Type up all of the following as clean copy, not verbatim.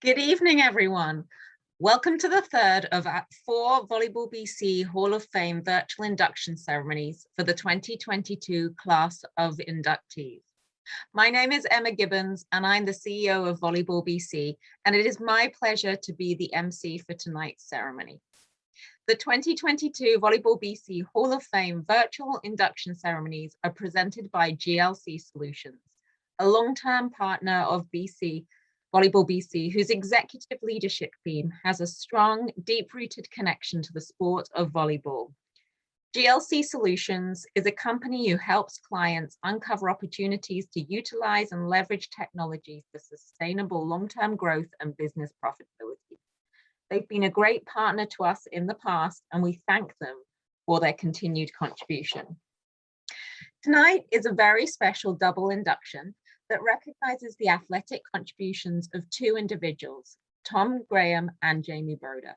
Good evening, everyone. Welcome to the third of our 4 Volleyball BC Hall of Fame virtual induction ceremonies for the 2022 class of inductees. My name is Emma Gibbons, and I'm the CEO of Volleyball BC, and it is my pleasure to be the MC for tonight's ceremony. The 2022 Volleyball BC Hall of Fame virtual induction ceremonies are presented by GLC Solutions, a long-term partner of Volleyball BC, whose executive leadership team has a strong, deep-rooted connection to the sport of volleyball. GLC Solutions is a company who helps clients uncover opportunities to utilize and leverage technology for sustainable long-term growth and business profitability. They've been a great partner to us in the past, and we thank them for their continued contribution. Tonight is a very special double induction that recognizes the athletic contributions of 2 individuals, Tom Graham and Jamie Broder.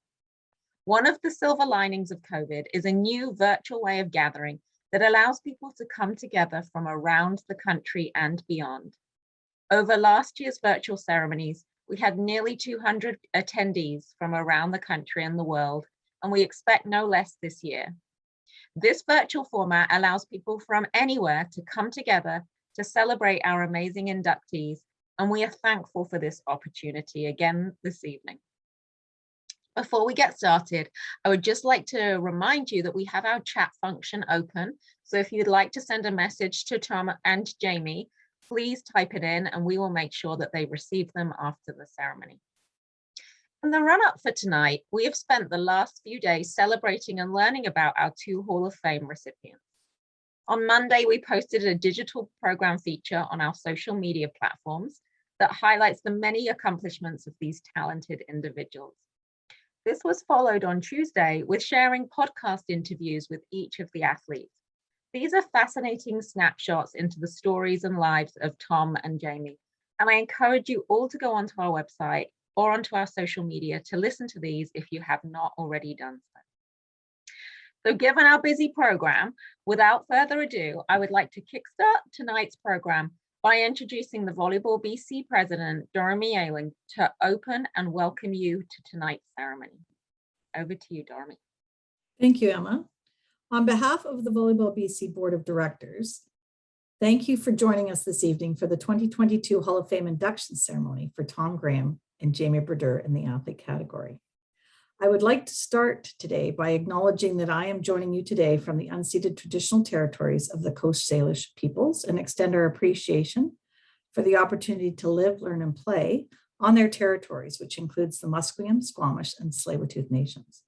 One of the silver linings of COVID is a new virtual way of gathering that allows people to come together from around the country and beyond. Over last year's virtual ceremonies, we had nearly 200 attendees from around the country and the world, and we expect no less this year. This virtual format allows people from anywhere to come together to celebrate our amazing inductees, and we are thankful for this opportunity again this evening. Before we get started, I would just like to remind you that we have our chat function open. So if you'd like to send a message to Tom and Jamie, please type it in and we will make sure that they receive them after the ceremony. In the run-up for tonight, we have spent the last few days celebrating and learning about our 2 Hall of Fame recipients. On Monday, we posted a digital program feature on our social media platforms that highlights the many accomplishments of these talented individuals. This was followed on Tuesday with sharing podcast interviews with each of the athletes. These are fascinating snapshots into the stories and lives of Tom and Jamie, and I encourage you all to go onto our website or onto our social media to listen to these if you have not already done so. So given our busy program, without further ado, I would like to kickstart tonight's program by introducing the Volleyball BC President, Dormy Ayling, to open and welcome you to tonight's ceremony. Over to you, Dormy. Thank you, Emma. On behalf of the Volleyball BC Board of Directors, thank you for joining us this evening for the 2022 Hall of Fame induction ceremony for Tom Graham and Jamie Broder in the athlete category. I would like to start today by acknowledging that I am joining you today from the unceded traditional territories of the Coast Salish peoples and extend our appreciation for the opportunity to live, learn, and play on their territories, which includes the Musqueam, Squamish, and Tsleil-Waututh nations.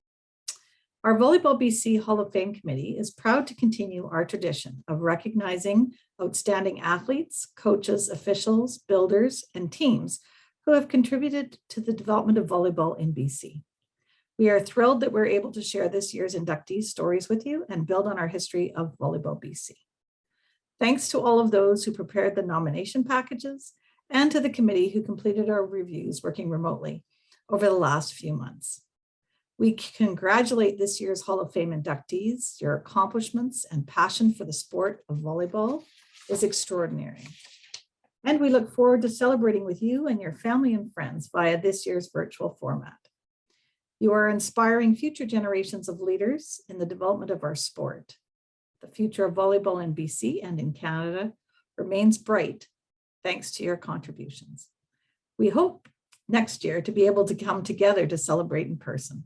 Our Volleyball BC Hall of Fame Committee is proud to continue our tradition of recognizing outstanding athletes, coaches, officials, builders, and teams who have contributed to the development of volleyball in BC. We are thrilled that we're able to share this year's inductees' stories with you and build on our history of Volleyball BC. Thanks to all of those who prepared the nomination packages and to the committee who completed our reviews working remotely over the last few months. We congratulate this year's Hall of Fame inductees. Your accomplishments and passion for the sport of volleyball is extraordinary. And we look forward to celebrating with you and your family and friends via this year's virtual format. You are inspiring future generations of leaders in the development of our sport. The future of volleyball in BC and in Canada remains bright thanks to your contributions. We hope next year to be able to come together to celebrate in person.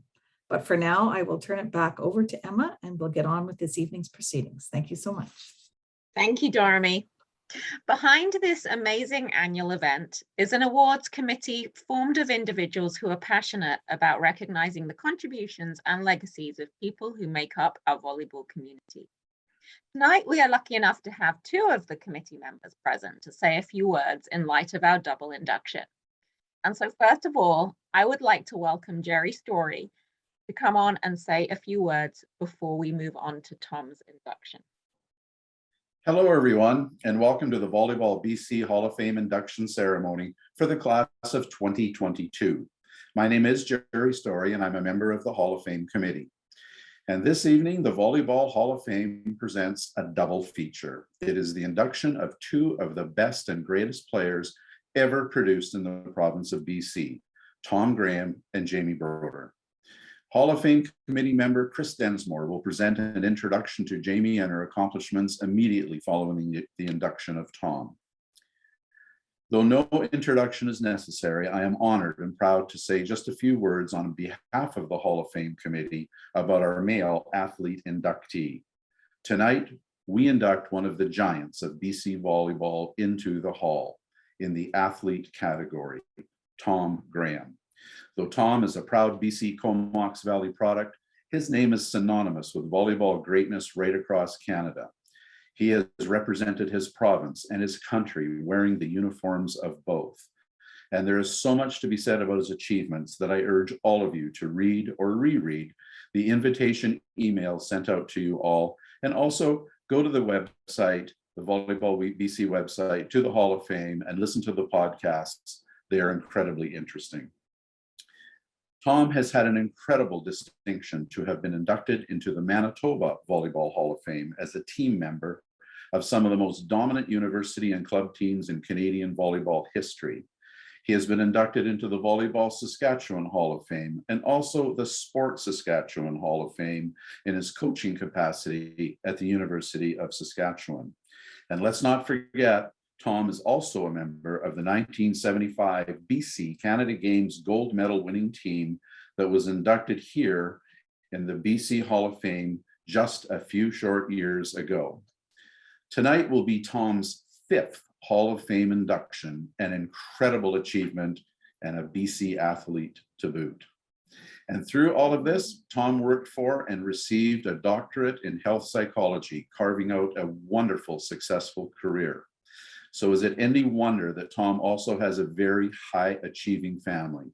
But for now, I will turn it back over to Emma and we'll get on with this evening's proceedings. Thank you so much. Thank you, Dormy. Behind this amazing annual event is an awards committee formed of individuals who are passionate about recognizing the contributions and legacies of people who make up our volleyball community. Tonight, we are lucky enough to have 2 of the committee members present to say a few words in light of our double induction. And so first of all, I would like to welcome Jerry Story to come on and say a few words before we move on to Tom's induction. Hello, everyone, and welcome to the Volleyball BC Hall of Fame induction ceremony for the class of 2022. My name is Jerry Story, and I'm a member of the Hall of Fame committee. And this evening, the Volleyball Hall of Fame presents a double feature. It is the induction of 2 of the best and greatest players ever produced in the province of BC, Tom Graham, and Jamie Broder. Hall of Fame committee member Chris Densmore will present an introduction to Jamie and her accomplishments immediately following the induction of Tom. Though no introduction is necessary, I am honored and proud to say just a few words on behalf of the Hall of Fame committee about our male athlete inductee. Tonight, we induct one of the giants of BC volleyball into the Hall in the athlete category, Tom Graham. Though Tom is a proud BC Comox Valley product, his name is synonymous with volleyball greatness right across Canada. He has represented his province and his country wearing the uniforms of both. And there is so much to be said about his achievements that I urge all of you to read or reread the invitation email sent out to you all, and also go to the website, the Volleyball BC website, to the Hall of Fame, and listen to the podcasts. They are incredibly interesting. Tom has had an incredible distinction to have been inducted into the Manitoba Volleyball Hall of Fame as a team member of some of the most dominant university and club teams in Canadian volleyball history. He has been inducted into the Volleyball Saskatchewan Hall of Fame and also the Sport Saskatchewan Hall of Fame in his coaching capacity at the University of Saskatchewan. And let's not forget, Tom is also a member of the 1975 BC Canada Games gold medal winning team that was inducted here in the BC Hall of Fame just a few short years ago. Tonight will be Tom's 5th Hall of Fame induction, an incredible achievement and a BC athlete to boot. And through all of this, Tom worked for and received a doctorate in health psychology, carving out a wonderful, successful career. So is it any wonder that Tom also has a very high achieving family?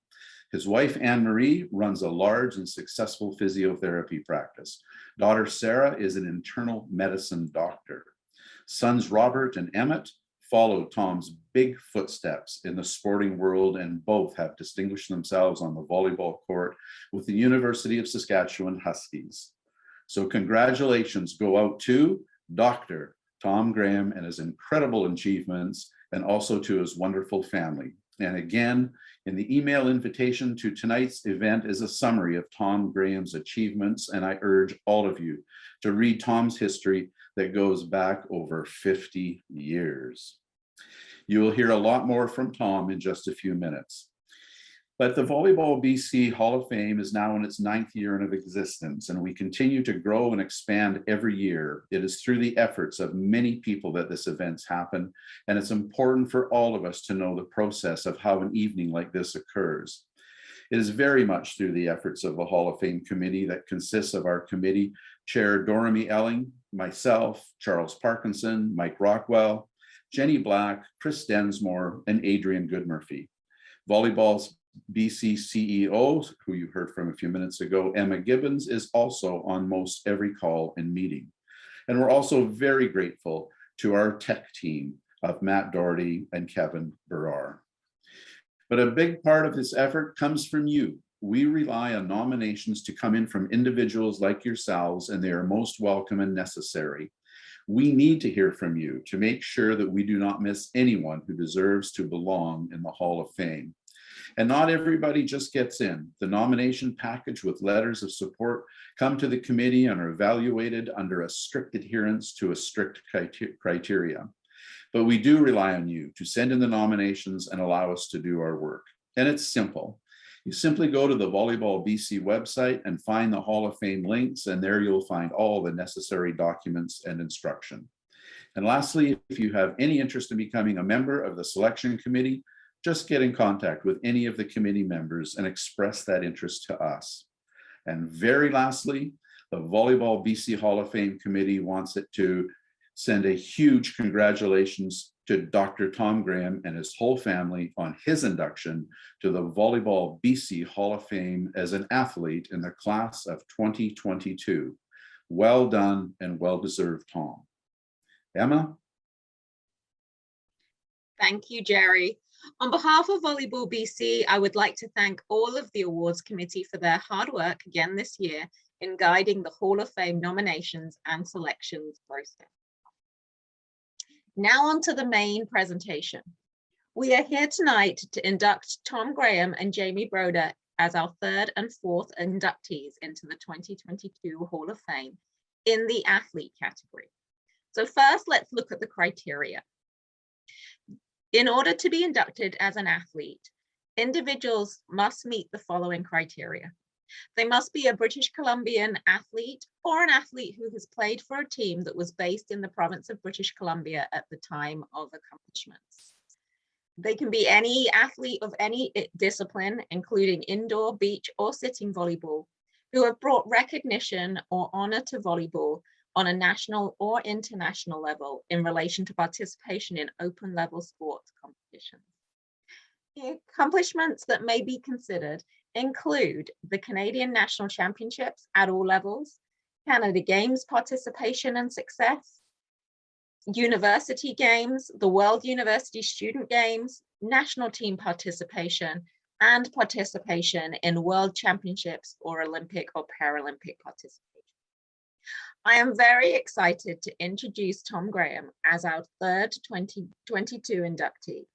His wife, Anne-Marie, runs a large and successful physiotherapy practice. Daughter Sarah is an internal medicine doctor. Sons Robert and Emmett follow Tom's big footsteps in the sporting world, and both have distinguished themselves on the volleyball court with the University of Saskatchewan Huskies. So congratulations go out to Dr. Tom Graham and his incredible achievements, and also to his wonderful family. And again, in the email invitation to tonight's event is a summary of Tom Graham's achievements, and I urge all of you to read Tom's history that goes back over 50 years. You will hear a lot more from Tom in just a few minutes. But the Volleyball BC Hall of Fame is now in its 9th year of existence, and we continue to grow and expand every year. It is through the efforts of many people that this events happen, and it's important for all of us to know the process of how an evening like this occurs. It is very much through the efforts of the Hall of Fame committee that consists of our committee chair, Doramy Elling, myself, Charles Parkinson, Mike Rockwell, Jenny Black, Chris Densmore, and Adrian Goodmurphy. Volleyball's BC CEO, who you heard from a few minutes ago, Emma Gibbons, is also on most every call and meeting. And we're also very grateful to our tech team of Matt Doherty and Kevin Broder. But a big part of this effort comes from you. We rely on nominations to come in from individuals like yourselves, and they are most welcome and necessary. We need to hear from you to make sure that we do not miss anyone who deserves to belong in the Hall of Fame. And not everybody just gets in. The nomination package with letters of support come to the committee and are evaluated under a strict adherence to a strict criteria. But we do rely on you to send in the nominations and allow us to do our work. And it's simple. You simply go to the Volleyball BC website and find the Hall of Fame links, and there you'll find all the necessary documents and instruction. And lastly, if you have any interest in becoming a member of the selection committee, just get in contact with any of the committee members and express that interest to us. And very lastly, the Volleyball BC Hall of Fame committee wants it to send a huge congratulations to Dr. Tom Graham and his whole family on his induction to the Volleyball BC Hall of Fame as an athlete in the class of 2022. Well done and well-deserved, Tom. Emma? Thank you, Jerry. On behalf of Volleyball BC, I would like to thank all of the awards committee for their hard work again this year in guiding the Hall of Fame nominations and selections process. Now on to the main presentation. We are here tonight to induct Tom Graham and Jamie Broder as our third and fourth inductees into the 2022 Hall of Fame in the athlete category. So first, let's look at the criteria. In order to be inducted as an athlete, individuals must meet the following criteria. They must be a British Columbian athlete or an athlete who has played for a team that was based in the province of British Columbia at the time of accomplishments. They can be any athlete of any discipline, including indoor, beach, or sitting volleyball, who have brought recognition or honor to volleyball on a national or international level in relation to participation in open level sports competitions. The accomplishments that may be considered include the Canadian National Championships at all levels, Canada Games participation and success, University Games, the World University Student Games, national team participation, and participation in World Championships or Olympic or Paralympic participation. I am very excited to introduce Tom Graham as our third 2022 inductee.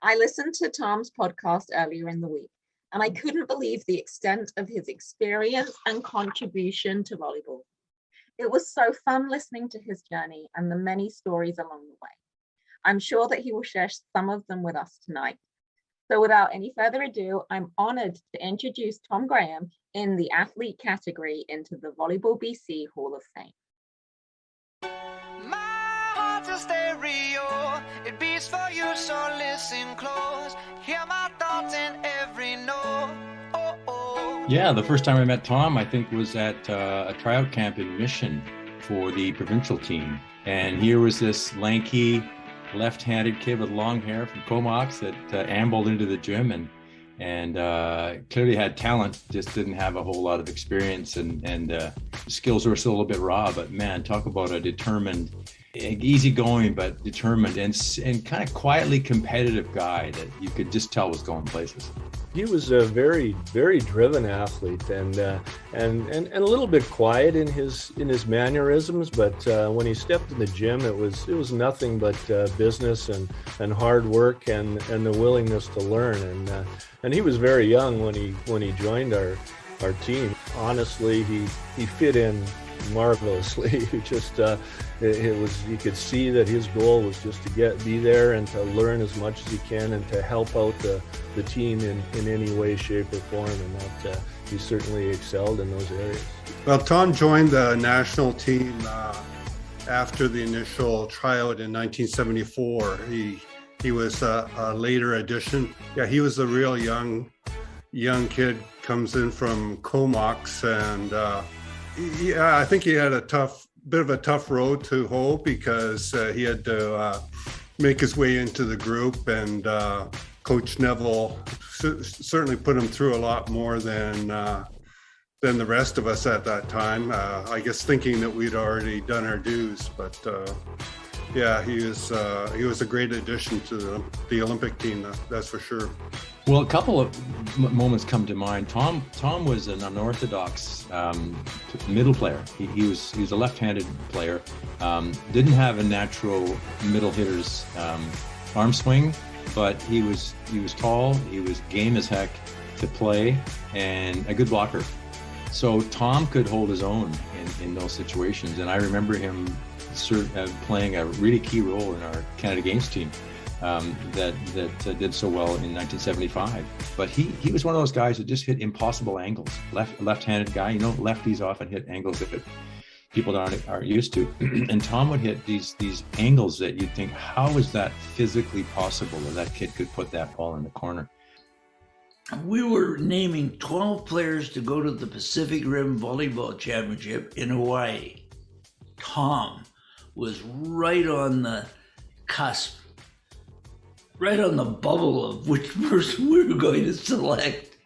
I listened to Tom's podcast earlier in the week, and I couldn't believe the extent of his experience and contribution to volleyball. It was so fun listening to his journey and the many stories along the way. I'm sure that he will share some of them with us tonight. So without any further ado, I'm honored to introduce Tom Graham in the athlete category into the Volleyball BC Hall of Fame. My heart's a stereo, it beats for you, so listen close. Hear my thoughts in every note. Oh, oh. Yeah, the first time I met Tom, I think, was at a tryout camp in Mission for the provincial team. And here was this lanky, left-handed kid with long hair from Comox that ambled into the gym and clearly had talent, just didn't have a whole lot of experience and skills were still a little bit raw. But man, talk about a determined, easygoing but determined and kind of quietly competitive guy that you could just tell was going places. He was a very, very driven athlete and a little bit quiet in his mannerisms. But when he stepped in the gym, it was nothing but business and hard work and the willingness to learn. And he was very young when he joined our team. Honestly, he fit in marvelously. You could see that his goal was just to be there and to learn as much as he can and to help out the team in any way, shape, or form, and that he certainly excelled in those areas. Well, Tom joined the national team after the initial tryout in 1974. He was a later addition. Yeah, he was a real young kid, comes in from Comox, and I think he had a bit of a tough road to hoe because he had to make his way into the group, and Coach Neville certainly put him through a lot more than the rest of us at that time. I guess thinking that we'd already done our dues, but yeah, he was a great addition to the Olympic team, that's for sure. Well, a couple of moments come to mind. Tom was an unorthodox middle player. He was a left-handed player. Didn't have a natural middle hitter's arm swing, but he was tall. He was game as heck to play and a good blocker. So Tom could hold his own in those situations. And I remember him playing a really key role in our Canada Games team. That did so well in 1975. But he was one of those guys that just hit impossible angles. Left-handed guy, lefties often hit angles that people aren't used to. And Tom would hit these angles that you'd think, how is that physically possible that kid could put that ball in the corner? We were naming 12 players to go to the Pacific Rim Volleyball Championship in Hawaii. Tom was right on the cusp, right on the bubble of which person we were going to select.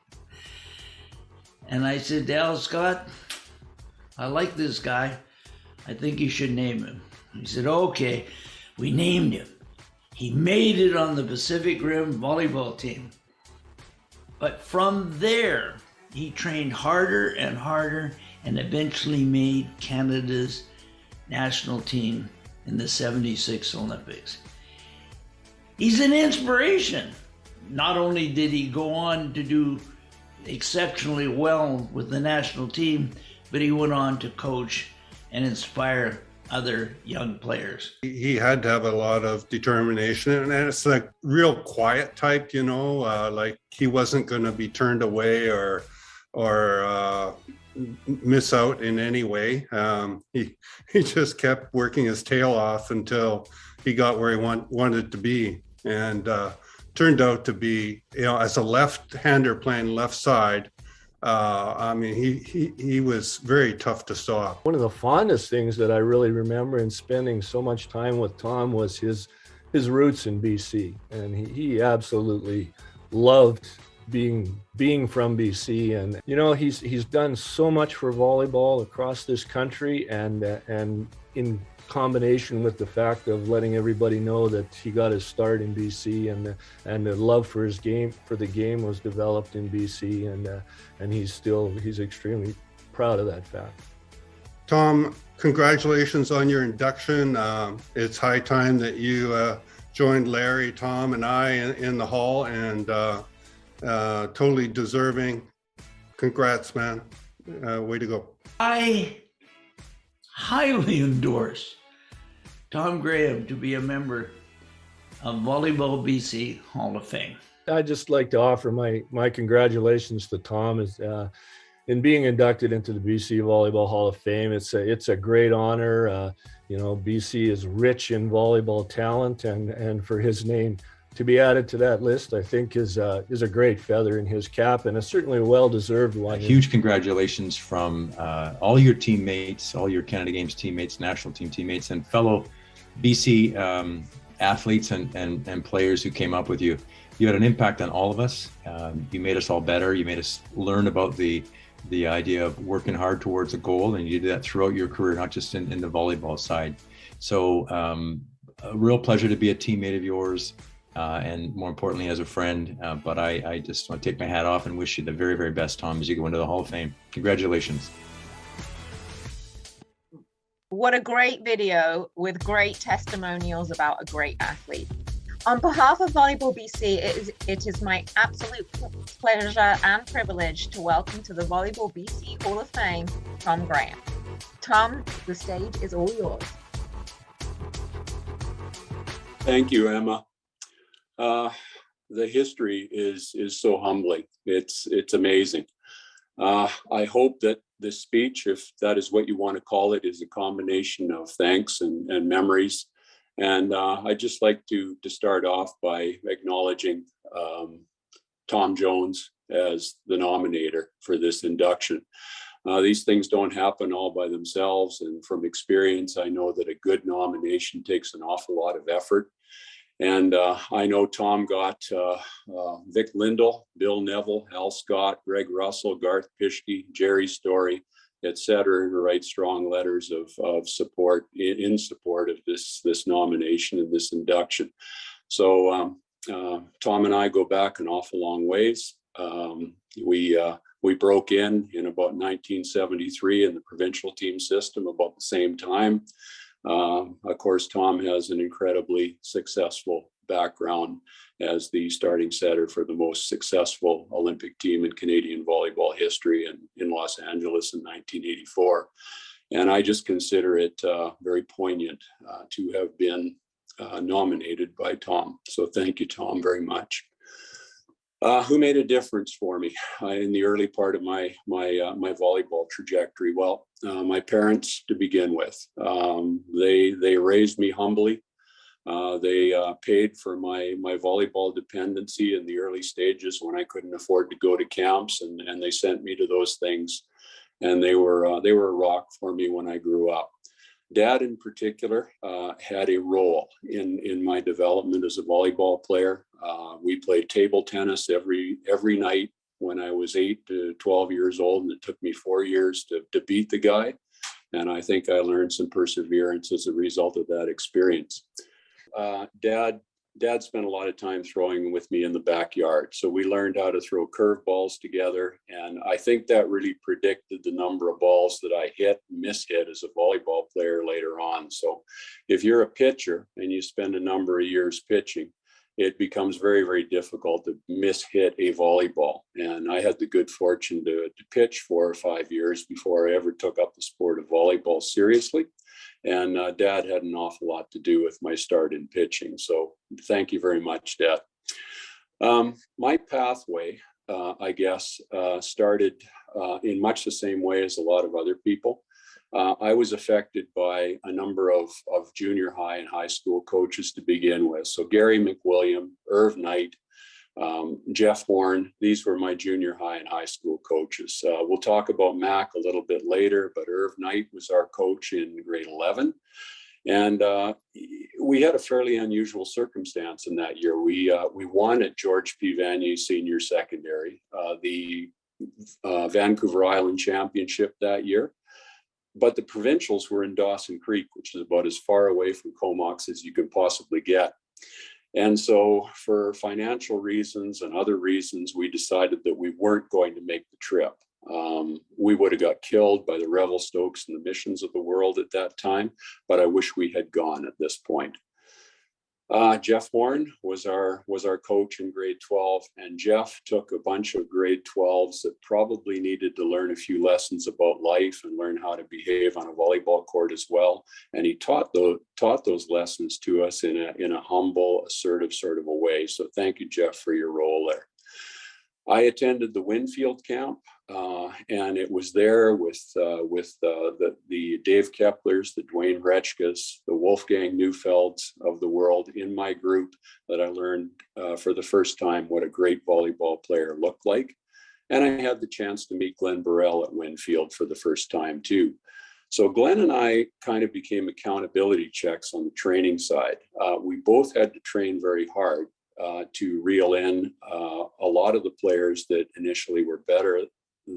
And I said to Al Scott, I like this guy. I think you should name him. He said, okay. We named him. He made it on the Pacific Rim volleyball team. But from there, he trained harder and harder and eventually made Canada's national team in the '76 Olympics. He's an inspiration. Not only did he go on to do exceptionally well with the national team, but he went on to coach and inspire other young players. He had to have a lot of determination, and it's like real quiet type, like he wasn't going to be turned away or miss out in any way. He just kept working his tail off until he got where he wanted to be, and turned out to be, as a left-hander playing left side. He was very tough to stop. One of the fondest things that I really remember in spending so much time with Tom was his roots in BC, and he absolutely loved being from BC. And he's done so much for volleyball across this country, and in combination with the fact of letting everybody know that he got his start in BC, and the love for the game was developed in BC, and he's extremely proud of that fact. Tom, congratulations on your induction. It's high time that you joined Larry, Tom, and I in the hall, and totally deserving. Congrats, man. Way to go. I highly endorse Tom Graham to be a member of Volleyball BC Hall of Fame. I'd just like to offer my congratulations to Tom in being inducted into the BC Volleyball Hall of Fame. It's a great honor. BC is rich in volleyball talent, and for his name to be added to that list, I think is a great feather in his cap, and a certainly a well-deserved one. Huge congratulations from all your teammates, all your Canada Games teammates, national team teammates, and fellow BC athletes and players who came up with you. You had an impact on all of us. You made us all better. You made us learn about the idea of working hard towards a goal, and you did that throughout your career, not just in the volleyball side. So a real pleasure to be a teammate of yours, and more importantly as a friend. But I just want to take my hat off and wish you the very, very best, Tom, as you go into the Hall of Fame. Congratulations. What a great video with great testimonials about a great athlete. On behalf of Volleyball BC, it is my absolute pleasure and privilege to welcome to the Volleyball BC Hall of Fame, Tom Graham. Tom, the stage is all yours. Thank you, Emma. The history is so humbling. It's amazing. I hope that this speech, if that is what you want to call it, is a combination of thanks and memories. And I'd just like to start off by acknowledging Tom Jones as the nominator for this induction. These things don't happen all by themselves. And from experience, I know that a good nomination takes an awful lot of effort. And I know Tom got Vic Lindell, Bill Neville, Al Scott, Greg Russell, Garth Pischke, Jerry Story, et cetera, to write strong letters of support in support of this nomination and this induction. So Tom and I go back an awful long ways. We broke in about 1973 in the provincial team system about the same time. Of course, Tom has an incredibly successful background as the starting setter for the most successful Olympic team in Canadian volleyball history in Los Angeles in 1984. And I just consider it very poignant to have been nominated by Tom. So thank you, Tom, very much. Who made a difference for me in the early part of my volleyball trajectory? Well, my parents to begin with. They raised me humbly. They paid for my volleyball dependency in the early stages when I couldn't afford to go to camps, and they sent me to those things. And they were a rock for me when I grew up. Dad in particular had a role in my development as a volleyball player. We played table tennis every night when I was 8 to 12 years old, and it took me 4 years to beat the guy. And I think I learned some perseverance as a result of that experience. Dad spent a lot of time throwing with me in the backyard. So we learned how to throw curveballs together. And I think that really predicted the number of balls that I hit and mishit as a volleyball player later on. So if you're a pitcher and you spend a number of years pitching, it becomes very, very difficult to mishit a volleyball. And I had the good fortune to pitch 4 or 5 years before I ever took up the sport of volleyball seriously. And Dad had an awful lot to do with my start in pitching. So thank you very much, Dad. My pathway, I guess, started in much the same way as a lot of other people. I was affected by a number of junior high and high school coaches to begin with. So Gary McWilliam, Irv Knight, Jeff Horn, these were my junior high and high school coaches. We'll talk about Mac a little bit later, but Irv Knight was our coach in grade 11. And we had a fairly unusual circumstance in that year. We won at George P. Vanier Senior Secondary, the Vancouver Island Championship that year. But the provincials were in Dawson Creek, which is about as far away from Comox as you can possibly get. And so for financial reasons and other reasons, we decided that we weren't going to make the trip. We would have got killed by the Revelstokes and the Missions of the world at that time, but I wish we had gone at this point. Jeff Horn was our coach in grade 12, and Jeff took a bunch of grade 12s that probably needed to learn a few lessons about life and learn how to behave on a volleyball court as well. And he taught those lessons to us in a humble, assertive sort of a way. So thank you, Jeff, for your role there. I attended the Winfield camp, and it was there with the Dave Keplers, the Dwayne Retschkas, the Wolfgang Neufelds of the world in my group that I learned for the first time what a great volleyball player looked like. And I had the chance to meet Glenn Burrell at Winfield for the first time too. So Glenn and I kind of became accountability checks on the training side. We both had to train very hard to reel in a lot of the players that initially were better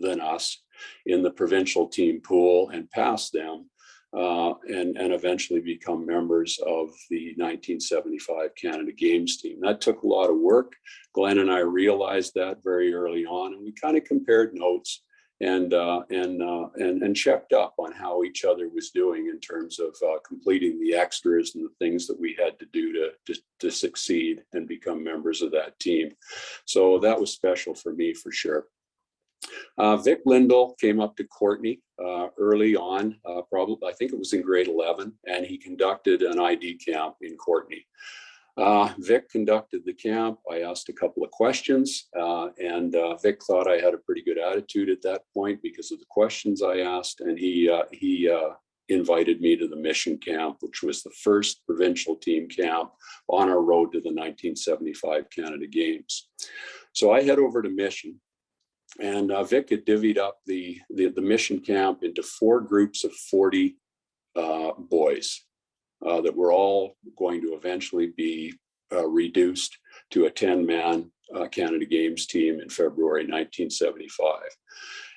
than us in the provincial team pool and pass them and eventually become members of the 1975 Canada Games team. That took a lot of work. Glenn and I realized that very early on, and we kind of compared notes and checked up on how each other was doing in terms of completing the extras and the things that we had to do to succeed and become members of that team. So that was special for me for sure. Vic Lindell came up to Courtney early on, probably, I think it was in grade 11, and he conducted an ID camp in Courtney. Vic conducted the camp. I asked a couple of questions, and Vic thought I had a pretty good attitude at that point because of the questions I asked, and he invited me to the Mission camp, which was the first provincial team camp on our road to the 1975 Canada Games. So I head over to Mission. And Vic had divvied up the Mission camp into 4 groups of 40 boys that were all going to eventually be reduced to a 10-man Canada Games team in February 1975.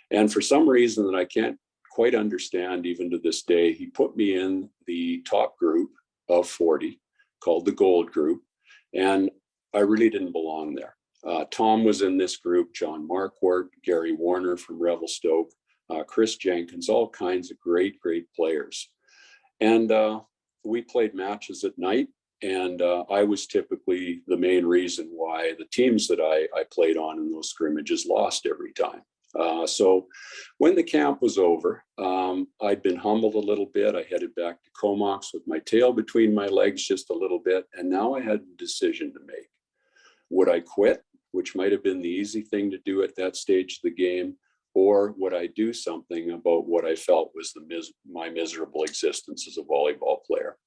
And for some reason that I can't quite understand even to this day, he put me in the top group of 40 called the Gold Group, and I really didn't belong there. Tom was in this group, John Marquardt, Gary Warner from Revelstoke, Chris Jenkins, all kinds of great players. And we played matches at night, and I was typically the main reason why the teams that I played on in those scrimmages lost every time. So when the camp was over, I'd been humbled a little bit. I headed back to Comox with my tail between my legs just a little bit, and now I had a decision to make. Would I quit, which might have been the easy thing to do at that stage of the game, or would I do something about what I felt was my miserable existence as a volleyball player?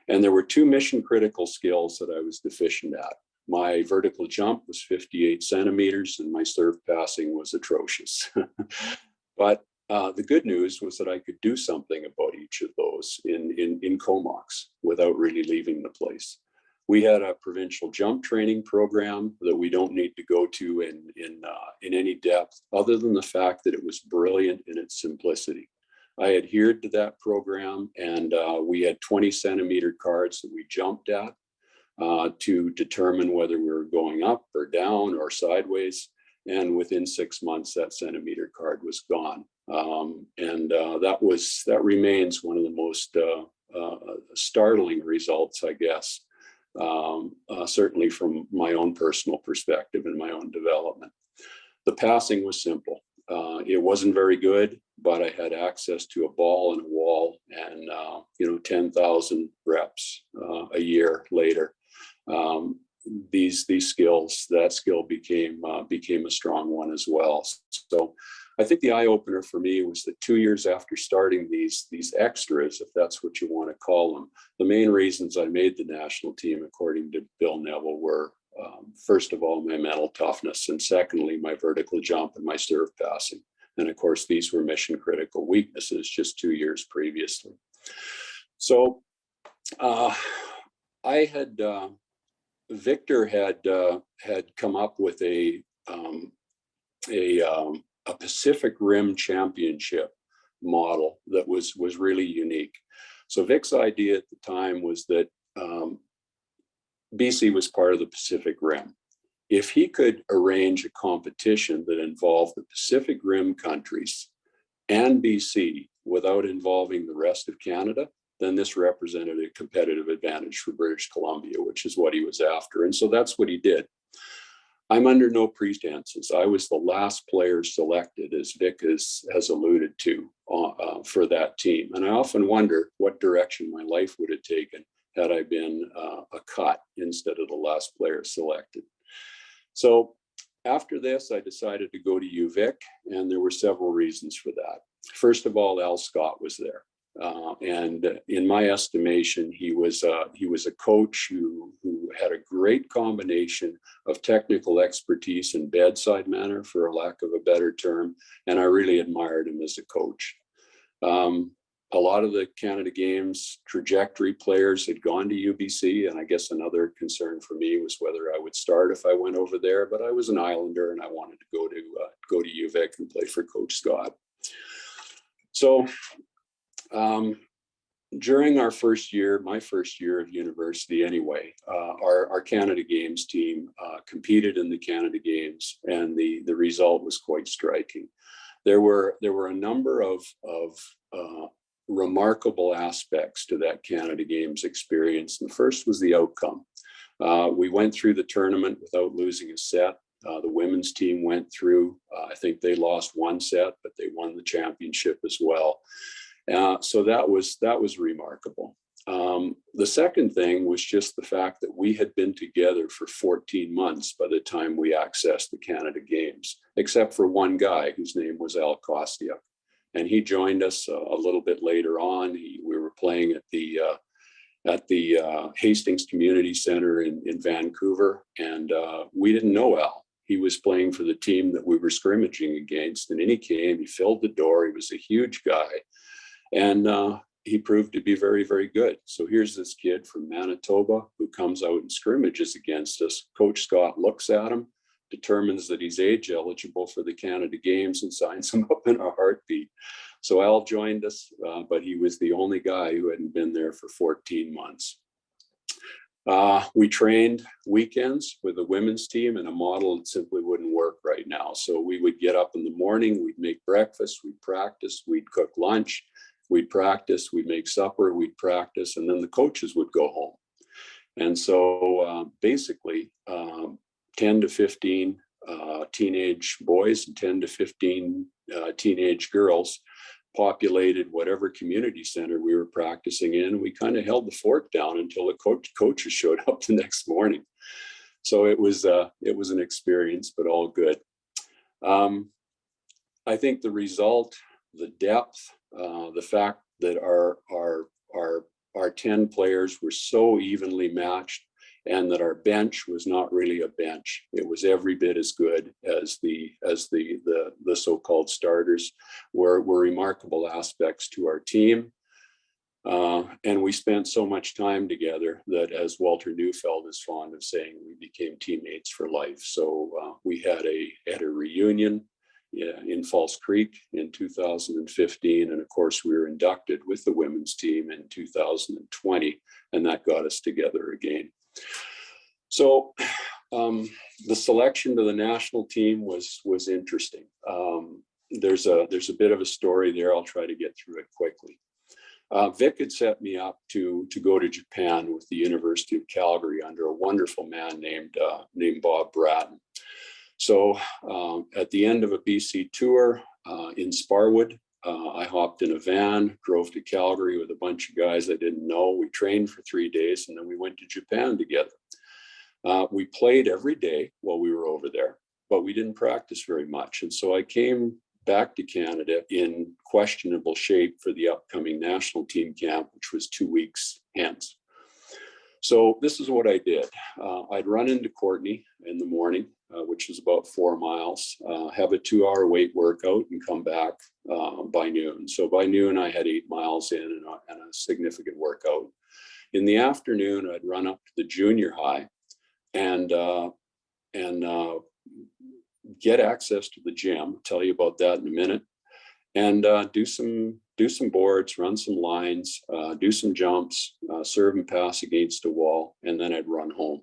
And there were 2 mission critical skills that I was deficient at. My vertical jump was 58 centimeters and my serve passing was atrocious. But the good news was that I could do something about each of those in Comox without really leaving the place. We had a provincial jump training program that we don't need to go to in any depth, other than the fact that it was brilliant in its simplicity. I adhered to that program, and we had 20 centimeter cards that we jumped at to determine whether we were going up or down or sideways. And within 6 months, that centimeter card was gone. That remains one of the most startling results, I guess, certainly from my own personal perspective and my own development. The passing was simple. It wasn't very good, but I had access to a ball and a wall, and 10,000 reps a year later. These skills, that skill became a strong one as well. So I think the eye opener for me was that 2 years after starting these extras, if that's what you want to call them, the main reasons I made the national team, according to Bill Neville, were first of all, my mental toughness, and secondly, my vertical jump and my serve passing. And of course, these were mission critical weaknesses just 2 years previously. So Victor had come up with a Pacific Rim Championship model that was really unique. So Vic's idea at the time was that BC was part of the Pacific Rim. If he could arrange a competition that involved the Pacific Rim countries and BC without involving the rest of Canada, then this represented a competitive advantage for British Columbia, which is what he was after. And so that's what he did. I'm under no pretenses. I was the last player selected, as Vic has alluded to, for that team. And I often wonder what direction my life would have taken had I been a cut instead of the last player selected. So after this, I decided to go to UVic, and there were several reasons for that. First of all, Al Scott was there. And in my estimation, he was a coach who had a great combination of technical expertise and bedside manner, for a lack of a better term, and I really admired him as a coach. A lot of the Canada Games trajectory players had gone to UBC, and I guess another concern for me was whether I would start if I went over there. But I was an Islander, and I wanted to go to UVic and play for Coach Scott. So during our first year, my first year of university anyway, our Canada Games team competed in the Canada Games, and the result was quite striking. There were a number of remarkable aspects to that Canada Games experience. And the first was the outcome. We went through the tournament without losing a set. The women's team went through. I think they lost one set, but they won the championship as well. So that was remarkable. The second thing was just the fact that we had been together for 14 months by the time we accessed the Canada Games, except for one guy whose name was Al Kostiuk. And he joined us a little bit later on. We were playing at the Hastings Community Center in Vancouver, and we didn't know Al. He was playing for the team that we were scrimmaging against, and in he came. He filled the door. He was a huge guy, and he proved to be very, very good. So here's this kid from Manitoba who comes out and scrimmages against us. Coach Scott looks at him, determines that he's age eligible for the Canada Games, and signs him up in a heartbeat. So Al joined us, but he was the only guy who hadn't been there for 14 months. We trained weekends with the women's team in a model that simply wouldn't work right now. So we would get up in the morning, we'd make breakfast, we'd practice, we'd cook lunch, we'd practice, we'd make supper, we'd practice, and then the coaches would go home. And so basically, 10 to 15 teenage boys and 10 to 15 teenage girls populated whatever community center we were practicing in. We kind of held the fort down until the coaches showed up the next morning. So it was an experience, but all good. I think the result, the depth, the fact that our 10 players were so evenly matched, and that our bench was not really a bench. It was every bit as good as the so-called starters, were remarkable aspects to our team. And we spent so much time together that, as Walter Neufeld is fond of saying, we became teammates for life. So we had a reunion in False Creek in 2015. And of course, we were inducted with the women's team in 2020, and that got us together again. So the selection to the national team was interesting. There's a bit of a story there. I'll try to get through it quickly. Vic had set me up to go to Japan with the University of Calgary under a wonderful man named Bob Bratton. So at the end of a BC tour in Sparwood, I hopped in a van, drove to Calgary with a bunch of guys I didn't know. We trained for 3 days, and then we went to Japan together. We played every day while we were over there, but we didn't practice very much. And so I came back to Canada in questionable shape for the upcoming national team camp, which was 2 weeks hence. So this is what I did. I'd run into Courtney in the morning, which is about 4 miles, have a 2-hour weight workout and come back by noon. So by noon, I had 8 miles in and a significant workout. In the afternoon, I'd run up to the junior high and get access to the gym. I'll tell you about that in a minute. And do some boards, run some lines, do some jumps, serve and pass against a wall, and then I'd run home.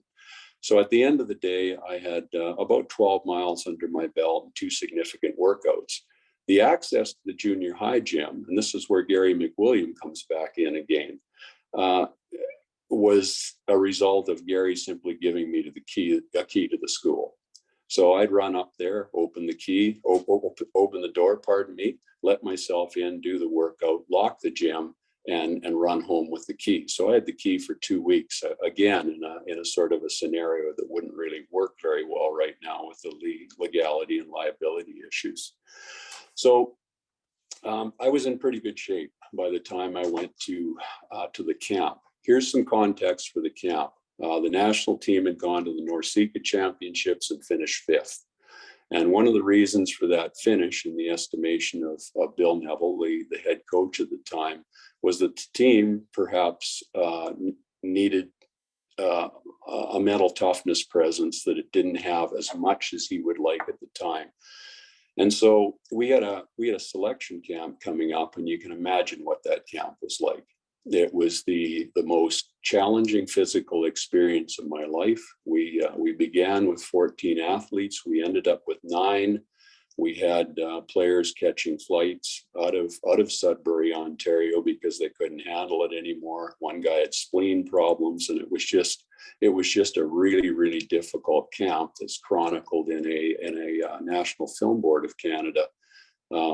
So at the end of the day, I had about 12 miles under my belt and 2 significant workouts. The access to the junior high gym, and this is where Gary McWilliam comes back in again, was a result of Gary simply giving me a key to the school. So I'd run up there, open the door, pardon me, let myself in, do the workout, lock the gym, and run home with the key. So I had the key for 2 weeks, again, in a sort of a scenario that wouldn't really work very well right now with the legality and liability issues. So I was in pretty good shape by the time I went to the camp. Here's some context for the camp. The national team had gone to the NORCECA Championships and finished 5th. And one of the reasons for that finish, in the estimation of Bill Neville, the head coach at the time, was that the team perhaps needed a mental toughness presence that it didn't have as much as he would like at the time. And so we had a selection camp coming up, and you can imagine what that camp was like. It was the most challenging physical experience of my life. We began with 14 athletes. We ended up with 9. We had players catching flights out of Sudbury, Ontario, because they couldn't handle it anymore. One guy had spleen problems, and it was just a really, really difficult camp that's chronicled in a National Film Board of Canada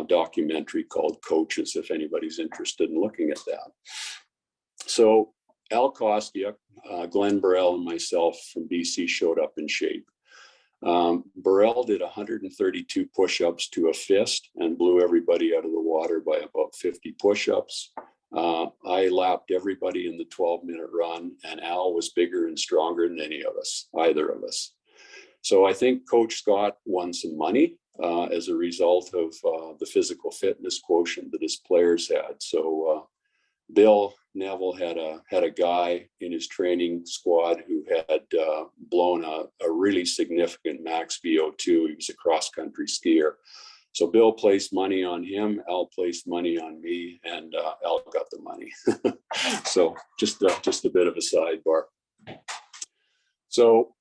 documentary called Coaches, if anybody's interested in looking at that. So Al Kostyuk, Glenn Burrell, and myself from BC showed up in shape. Burrell did 132 push-ups to a fist and blew everybody out of the water by about 50 push-ups. I lapped everybody in the 12-minute run, and Al was bigger and stronger than either of us. So I think Coach Scott won some money as a result of the physical fitness quotient that his players had. So Bill Neville had a guy in his training squad who had blown a really significant max VO2. He was a cross-country skier. So Bill placed money on him, Al placed money on me, and Al got the money. So just a bit of a sidebar. So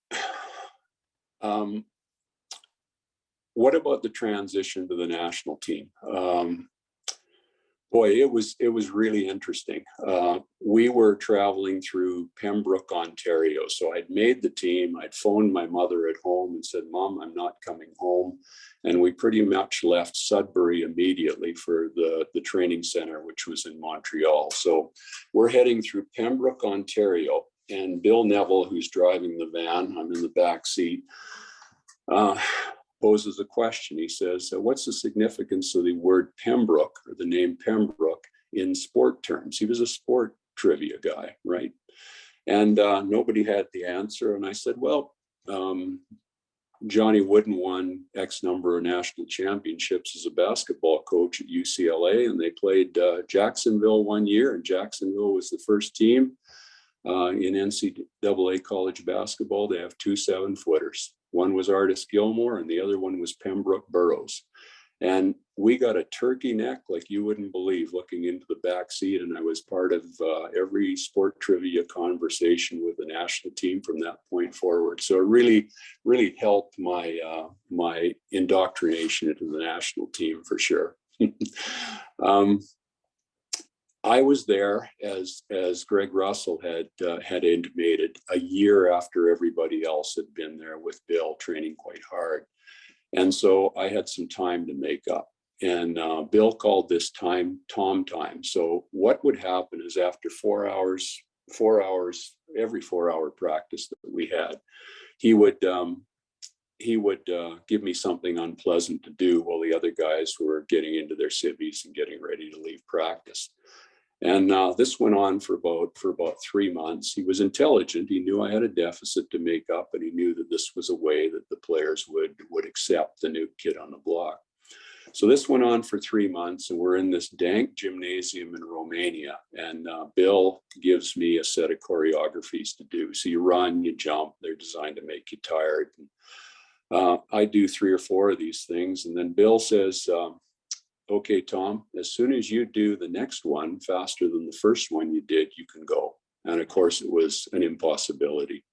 what about the transition to the national team? Boy, it was really interesting. We were traveling through Pembroke, Ontario. So I'd made the team. I'd phoned my mother at home and said, "Mom, I'm not coming home." And we pretty much left Sudbury immediately for the training center, which was in Montreal. So we're heading through Pembroke, Ontario, and Bill Neville, who's driving the van, I'm in the back seat, poses a question. He says, "What's the significance of the word Pembroke, or the name Pembroke, in sport terms?" He was a sport trivia guy, right? And nobody had the answer. And I said, "Well, Johnny Wooden won X number of national championships as a basketball coach at UCLA, and they played Jacksonville one year, and Jacksonville was the first team in NCAA college basketball to have 2 7-footers. One was Artis Gilmore, and the other one was Pembroke Burrows. And we got a turkey neck like you wouldn't believe, looking into the back seat. And I was part of every sport trivia conversation with the national team from that point forward. So it really, really helped my indoctrination into the national team for sure. I was there as Greg Russell had intimated, a year after everybody else had been there with Bill training quite hard. And so I had some time to make up. And Bill called this time Tom time. So what would happen is after 4 hours, every 4-hour practice that we had, he would give me something unpleasant to do while the other guys were getting into their civvies and getting ready to leave practice. And this went on for about 3 months. He was intelligent. He knew I had a deficit to make up, and he knew that this was a way that the players would accept the new kid on the block. So this went on for 3 months, and we're in this dank gymnasium in Romania. And Bill gives me a set of choreographies to do. So you run, you jump. They're designed to make you tired. And, I do 3 or 4 of these things, and then Bill says, okay, Tom, as soon as you do the next one faster than the first one you did, you can go. And of course, it was an impossibility.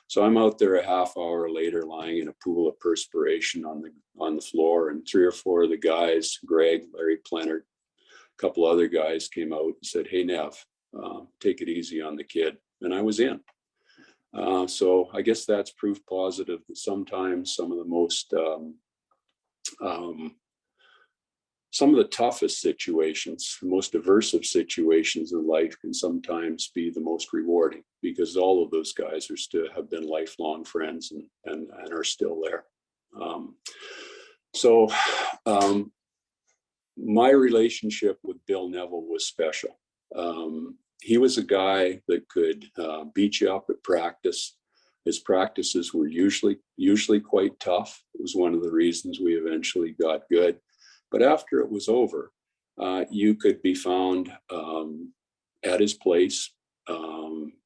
So I'm out there a half hour later, lying in a pool of perspiration on the floor, and 3 or 4 of the guys, Greg, Larry Plenard, a couple other guys came out and said, hey, Nev, take it easy on the kid. And I was in. So I guess that's proof positive that sometimes some of the toughest situations, the most aversive situations in life can sometimes be the most rewarding, because all of those guys have been lifelong friends and are still there. My relationship with Bill Neville was special. He was a guy that could beat you up at practice. His practices were usually quite tough. It was one of the reasons we eventually got good. But after it was over, you could be found at his place,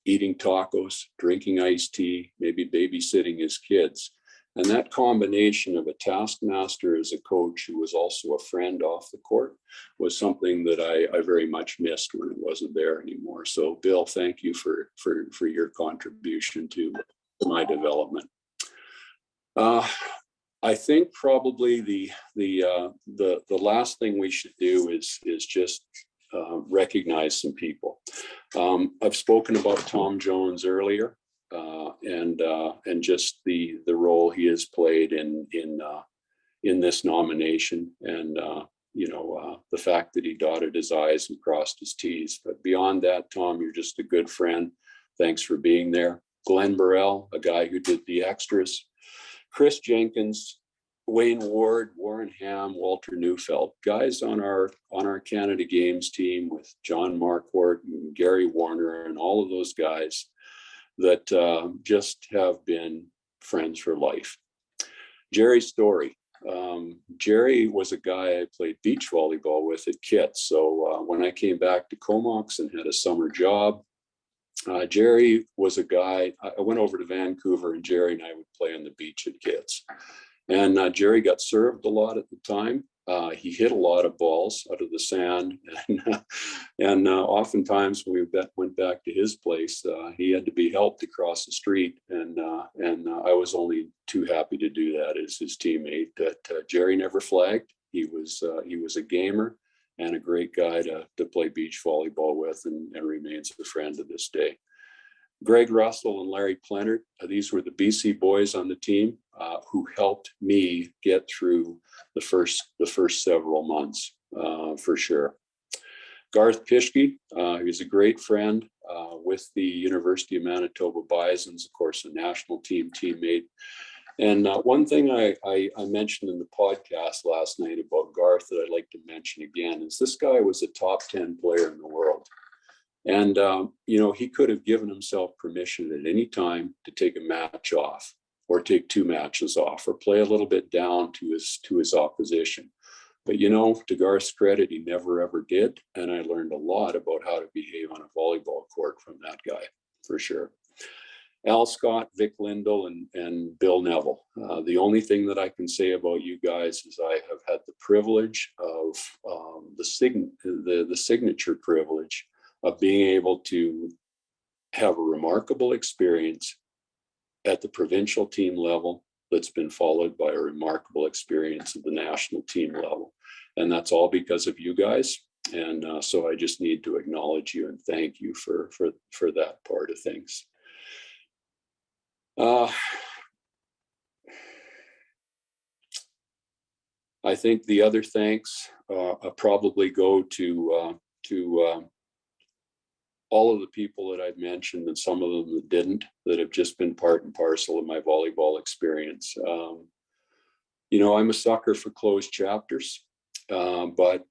eating tacos, drinking iced tea, maybe babysitting his kids. And that combination of a taskmaster as a coach who was also a friend off the court was something that I very much missed when it wasn't there anymore. So Bill, thank you for your contribution to my development. I think probably the last thing we should do is just recognize some people. I've spoken about Tom Jones earlier, and just the role he has played in this nomination, and the fact that he dotted his I's and crossed his T's. But beyond that, Tom, you're just a good friend. Thanks for being there. Glenn Burrell, a guy who did the extras. Chris Jenkins, Wayne Ward, Warren Ham, Walter Neufeld, guys on our Canada Games team with John Marquardt and Gary Warner and all of those guys that just have been friends for life. Jerry Story. Jerry was a guy I played beach volleyball with at Kits. So when I came back to Comox and had a summer job, Jerry was a guy. I went over to Vancouver, and Jerry and I would play on the beach at Kits. And Jerry got served a lot at the time. He hit a lot of balls out of the sand, and oftentimes when we went back to his place, he had to be helped across the street, and I was only too happy to do that as his teammate. That Jerry never flagged. He was a gamer and a great guy to play beach volleyball with, and remains a friend to this day. Greg Russell and Larry Plenard, these were the BC boys on the team who helped me get through the first several months, for sure. Garth Pischke, he's a great friend with the University of Manitoba Bisons, of course, a national team teammate. And one thing I mentioned in the podcast last night about Garth that I'd like to mention again is this guy was a top 10 player in the world. And, he could have given himself permission at any time to take a match off, or take 2 matches off, or play a little bit down to his opposition. But, to Garth's credit, he never, ever did. And I learned a lot about how to behave on a volleyball court from that guy, for sure. Al Scott, Vic Lindell, and Bill Neville. The only thing that I can say about you guys is I have had the privilege of the signature privilege of being able to have a remarkable experience at the provincial team level that's been followed by a remarkable experience at the national team level. And that's all because of you guys. And so I just need to acknowledge you and thank you for that part of things. I think the other thanks probably go to all of the people that I've mentioned, and some of them that didn't, that have just been part and parcel of my volleyball experience. You know, I'm a sucker for closed chapters, but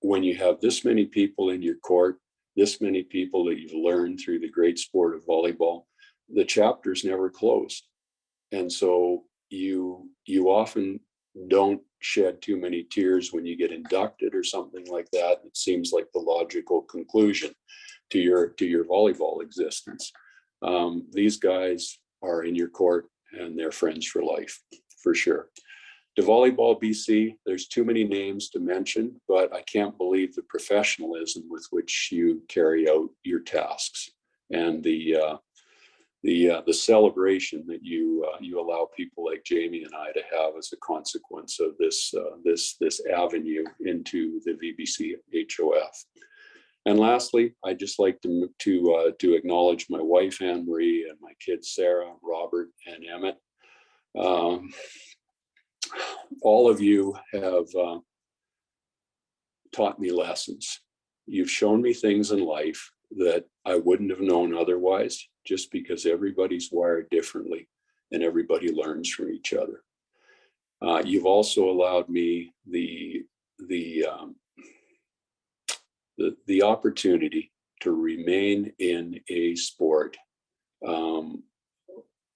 when you have this many people in your court, this many people that you've learned through the great sport of volleyball, the chapters never close. And so you often don't shed too many tears when you get inducted or something like that. It seems like the logical conclusion to your volleyball existence. These guys are in your court and they're friends for life, for sure. To Volleyball BC, there's too many names to mention, but I can't believe the professionalism with which you carry out your tasks and the celebration that you allow people like Jamie and I to have as a consequence of this avenue into the VBC HOF. And lastly, I'd just like to acknowledge my wife Anne Marie and my kids Sarah, Robert, and Emmett. All of you have taught me lessons. You've shown me things in life that I wouldn't have known otherwise, just because everybody's wired differently and everybody learns from each other. You've also allowed me the opportunity to remain in a sport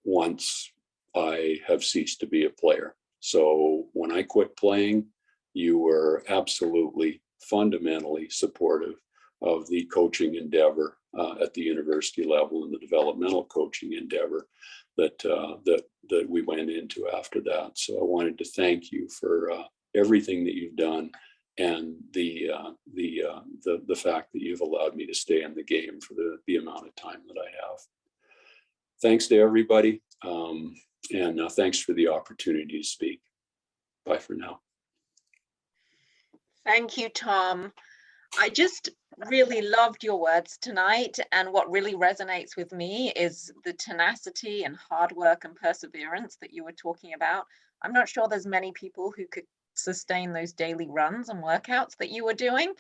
once I have ceased to be a player. So when I quit playing, you were absolutely fundamentally supportive of the coaching endeavor at the university level and the developmental coaching endeavor that we went into after that. So I wanted to thank you for everything that you've done and the fact that you've allowed me to stay in the game for the amount of time that I have. Thanks to everybody, and thanks for the opportunity to speak. Bye for now. Thank you, Tom. I just really loved your words tonight, and what really resonates with me is the tenacity and hard work and perseverance that you were talking about. I'm not sure there's many people who could sustain those daily runs and workouts that you were doing.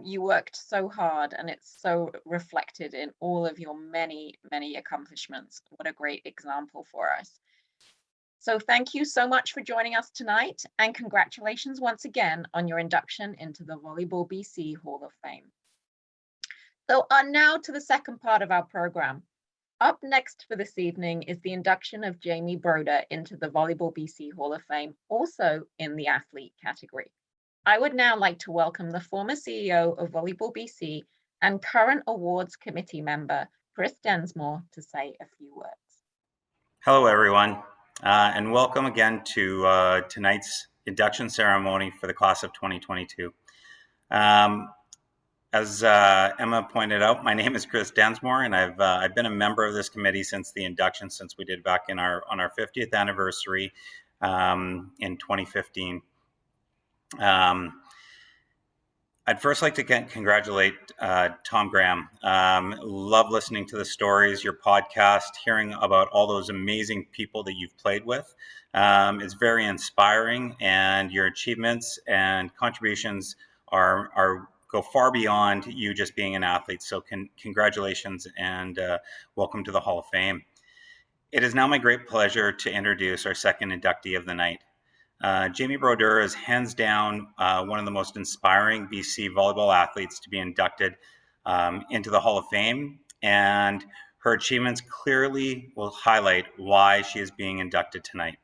You worked so hard, and it's so reflected in all of your many accomplishments. What a great example for us. So thank you so much for joining us tonight, and congratulations once again on your induction into the Volleyball BC Hall of Fame. So now to the second part of our program. Up next for this evening is the induction of Jamie Broder into the Volleyball BC Hall of Fame, also in the athlete category. I would now like to welcome the former CEO of Volleyball BC and current awards committee member, Chris Densmore, to say a few words. Hello, everyone. And welcome again to tonight's induction ceremony for the class of 2022. As Emma pointed out, my name is Chris Densmore, and I've been a member of this committee since the induction, since we did back on our 50th anniversary in 2015. I'd first like to congratulate Tom Graham. Love listening to the stories, your podcast, hearing about all those amazing people that you've played with. It's very inspiring, and your achievements and contributions go far beyond you just being an athlete. So congratulations and welcome to the Hall of Fame. It is now my great pleasure to introduce our second inductee of the night. Jamie Broder is hands down one of the most inspiring BC volleyball athletes to be inducted into the Hall of Fame, and her achievements clearly will highlight why she is being inducted tonight.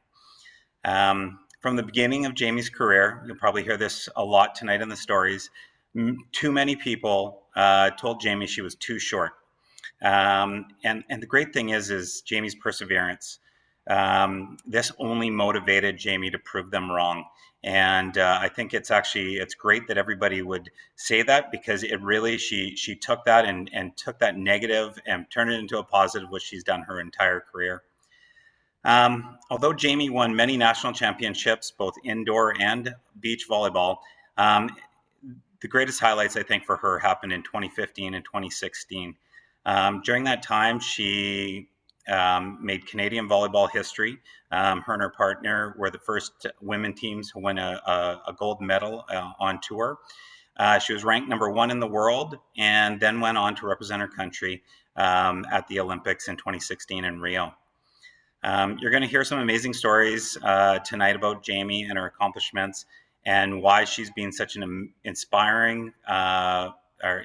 From the beginning of Jamie's career, you'll probably hear this a lot tonight in the stories, too many people told Jamie she was too short. And the great thing is Jamie's perseverance. This only motivated Jamie to prove them wrong. And I think it's great that everybody would say that, because it really, she took that and took that negative and turned it into a positive, which she's done her entire career. Although Jamie won many national championships, both indoor and beach volleyball, the greatest highlights, I think, for her happened in 2015 and 2016. During that time, she made Canadian volleyball history. Her and her partner were the first women teams to win a gold medal on tour. She was ranked #1 in the world and then went on to represent her country at the Olympics in 2016 in Rio. You're going to hear some amazing stories tonight about Jamie and her accomplishments and why she's been such an inspiring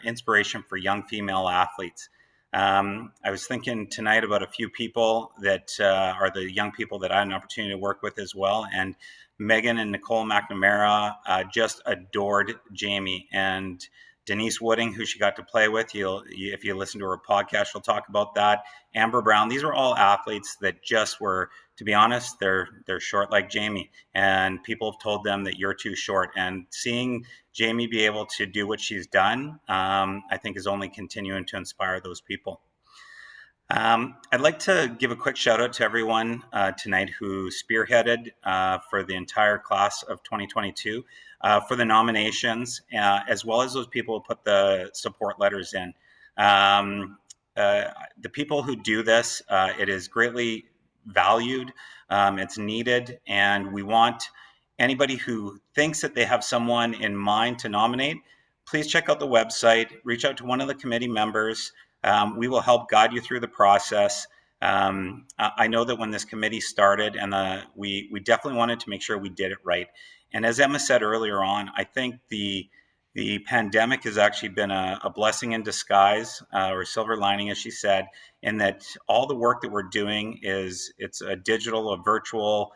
inspiration for young female athletes. I was thinking tonight about a few people that are the young people that I had an opportunity to work with as well. And Megan and Nicole McNamara just adored Jamie, and Denise Wooding, who she got to play with. If you listen to her podcast, she'll talk about that. Amber Brown. These are all athletes that just were, to be honest, they're short like Jamie, and people have told them that you're too short. And seeing Jamie be able to do what she's done, I think is only continuing to inspire those people. I'd like to give a quick shout out to everyone tonight who spearheaded for the entire class of 2022 for the nominations, as well as those people who put the support letters in. The people who do this, it is greatly valued, it's needed, and we want anybody who thinks that they have someone in mind to nominate, please check out the website, reach out to one of the committee members. We will help guide you through the process. I know that when this committee started, and we definitely wanted to make sure we did it right. And as Emma said earlier on, I think the pandemic has actually been a blessing in disguise, or silver lining, as she said, in that all the work that we're doing it's a digital, a virtual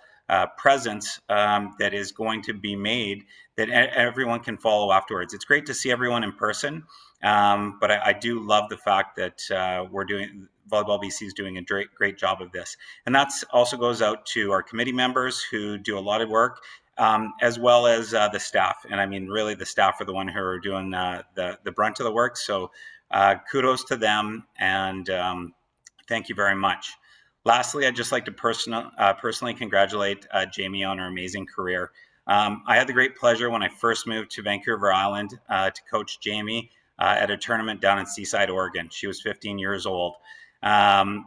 presence that is going to be made that everyone can follow afterwards. It's great to see everyone in person, but I do love the fact that Volleyball BC is doing a great job of this. And that also goes out to our committee members who do a lot of work, as well as the staff. And I mean, really, the staff are the one who are doing the brunt of the work. So kudos to them, and thank you very much. Lastly, I'd just like to personally congratulate Jamie on her amazing career. I had the great pleasure when I first moved to Vancouver Island to coach Jamie at a tournament down in Seaside, Oregon. She was 15 years old. And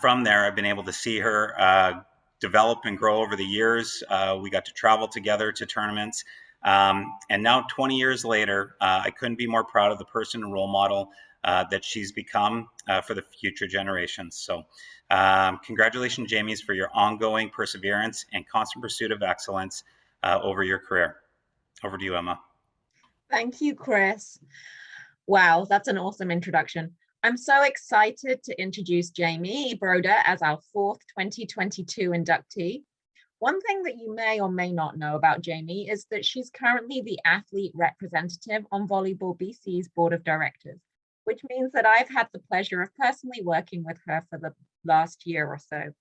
from there, I've been able to see her develop and grow over the years. We got to travel together to tournaments. And now 20 years later, I couldn't be more proud of the person and role model that she's become for the future generations. So congratulations, Jamie, for your ongoing perseverance and constant pursuit of excellence over your career. Over to you, Emma. Thank you, Chris. Wow, that's an awesome introduction. I'm so excited to introduce Jamie Broder as our 4th 2022 inductee. One thing that you may or may not know about Jamie is that she's currently the athlete representative on Volleyball BC's board of directors, which means that I've had the pleasure of personally working with her for the last year or so.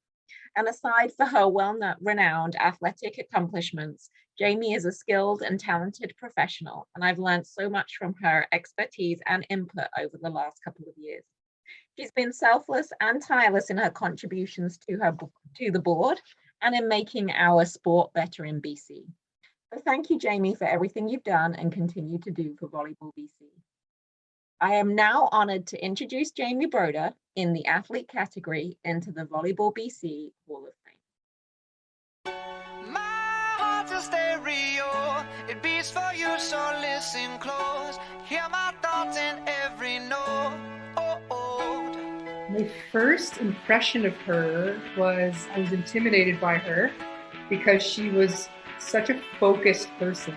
And aside for her well-renowned athletic accomplishments, Jamie is a skilled and talented professional, and I've learned so much from her expertise and input over the last couple of years. She's been selfless and tireless in her contributions to the board and in making our sport better in BC. So thank you, Jamie, for everything you've done and continue to do for Volleyball BC. I am now honored to introduce Jamie Broder in the athlete category into the Volleyball BC Hall of Fame. My heart's a stereo, it beats for you, so listen close. Hear my thoughts in every note. My first impression of her was I was intimidated by her because she was such a focused person.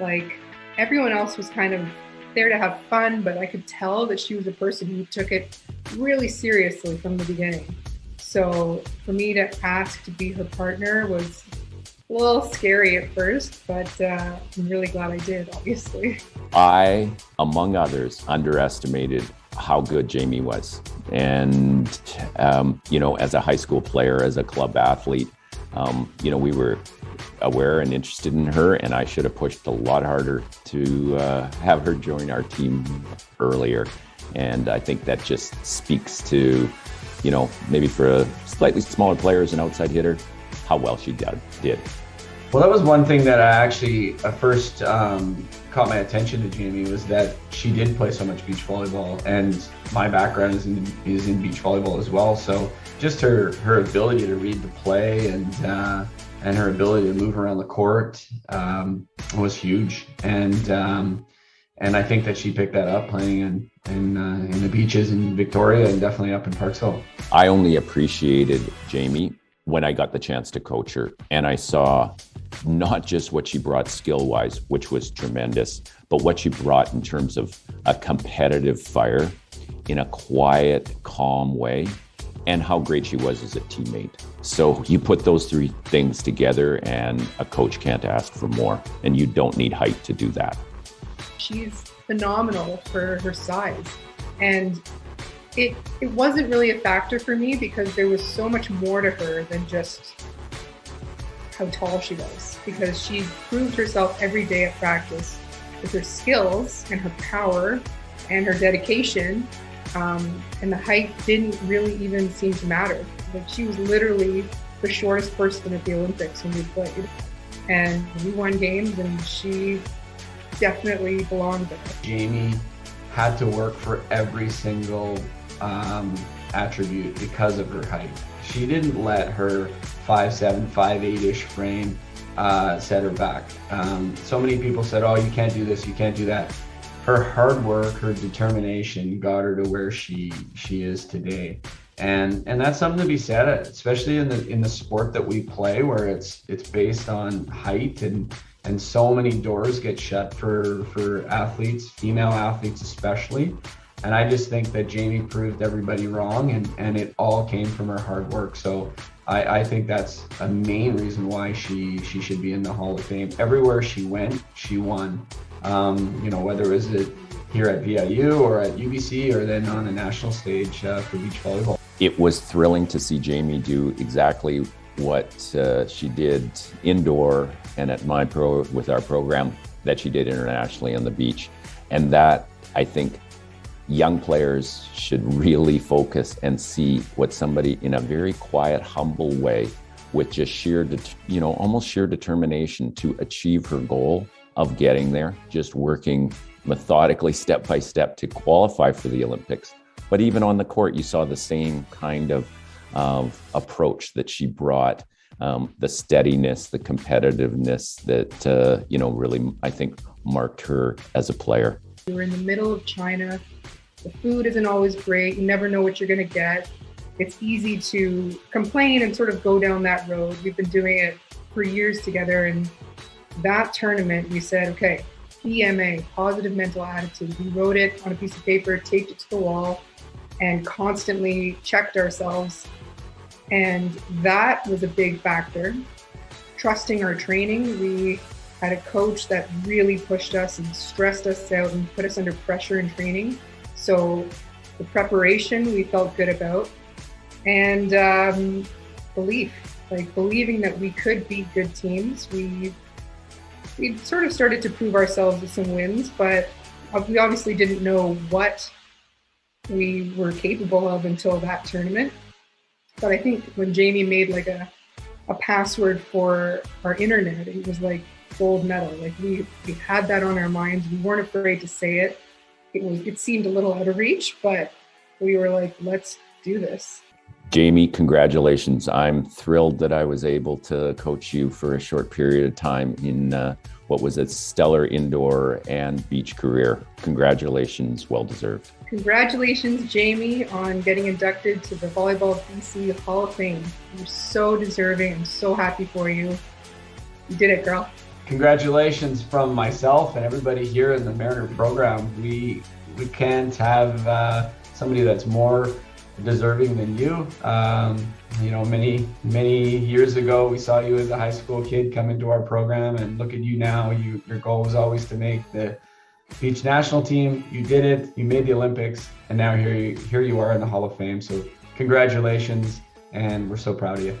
Like, everyone else was kind of there to have fun, but I could tell that she was a person who took it really seriously from the beginning. So for me to ask to be her partner was a little scary at first, but I'm really glad I did, obviously. I, among others, underestimated how good Jamie was. And, as a high school player, as a club athlete, we were aware and interested in her, and I should have pushed a lot harder to have her join our team earlier. And I think that just speaks to, maybe for a slightly smaller player as an outside hitter, how well she did. Well, that was one thing that I actually first caught my attention to Jamie, was that she did play so much beach volleyball, and my background is in beach volleyball as well. So just her ability to read the play and her ability to move around the court was huge. And I think that she picked that up playing in the beaches in Victoria and definitely up in Parksville. I only appreciated Jamie when I got the chance to coach her, and I saw not just what she brought skill-wise, which was tremendous, but what she brought in terms of a competitive fire in a quiet, calm way, and how great she was as a teammate. So you put those three things together and a coach can't ask for more, and you don't need height to do that. She's phenomenal for her size. And it wasn't really a factor for me because there was so much more to her than just how tall she was, because she proved herself every day at practice with her skills and her power and her dedication. And the height didn't really even seem to matter. Like, she was literally the shortest person at the Olympics when we played. And we won games, and she definitely belonged there. Jamie had to work for every single attribute because of her height. She didn't let her 5'7", 5'8"-ish frame set her back. So many people said, oh, you can't do this, you can't do that. Her hard work, her determination got her to where she is today. And that's something to be said, especially in the sport that we play, where it's based on height, and so many doors get shut for athletes, female athletes especially. And I just think that Jamie proved everybody wrong, and it all came from her hard work. So I think that's a main reason why she should be in the Hall of Fame. Everywhere she went, she won. Whether it was here at VIU or at UBC or then on a national stage for beach volleyball. It was thrilling to see Jamie do exactly what she did indoor and at with our program that she did internationally on the beach. And that, I think, young players should really focus and see what somebody in a very quiet, humble way, with just almost sheer determination to achieve her goal of getting there, just working methodically, step by step to qualify for the Olympics. But even on the court, you saw the same kind of approach that she brought, the steadiness, the competitiveness that, really, I think, marked her as a player. We were in the middle of China. The food isn't always great. You never know what you're going to get. It's easy to complain and sort of go down that road. We've been doing it for years together. And that tournament, we said, okay, PMA, positive mental attitude. We wrote it on a piece of paper, taped it to the wall, and constantly checked ourselves. And that was a big factor. Trusting our training. We had a coach that really pushed us and stressed us out and put us under pressure in training. So the preparation we felt good about, and believing that we could beat good teams. We sort of started to prove ourselves with some wins, but we obviously didn't know what we were capable of until that tournament. But I think when Jamie made like a password for our internet, it was like gold medal. Like we had that on our minds. We weren't afraid to say it. It seemed a little out of reach, but we were like, let's do this. Jamie, congratulations. I'm thrilled that I was able to coach you for a short period of time in what was a stellar indoor and beach career. Congratulations, well deserved. Congratulations, Jamie, on getting inducted to the Volleyball BC Hall of Fame. You're so deserving. I'm so happy for you. You did it, girl. Congratulations from myself and everybody here in the Mariner program. We can't have somebody that's more deserving than you. Many years ago, we saw you as a high school kid come into our program, and look at you now. Your goal was always to make the beach national team. You did it. You made the Olympics, and now here you are in the Hall of Fame. So congratulations, and we're so proud of you.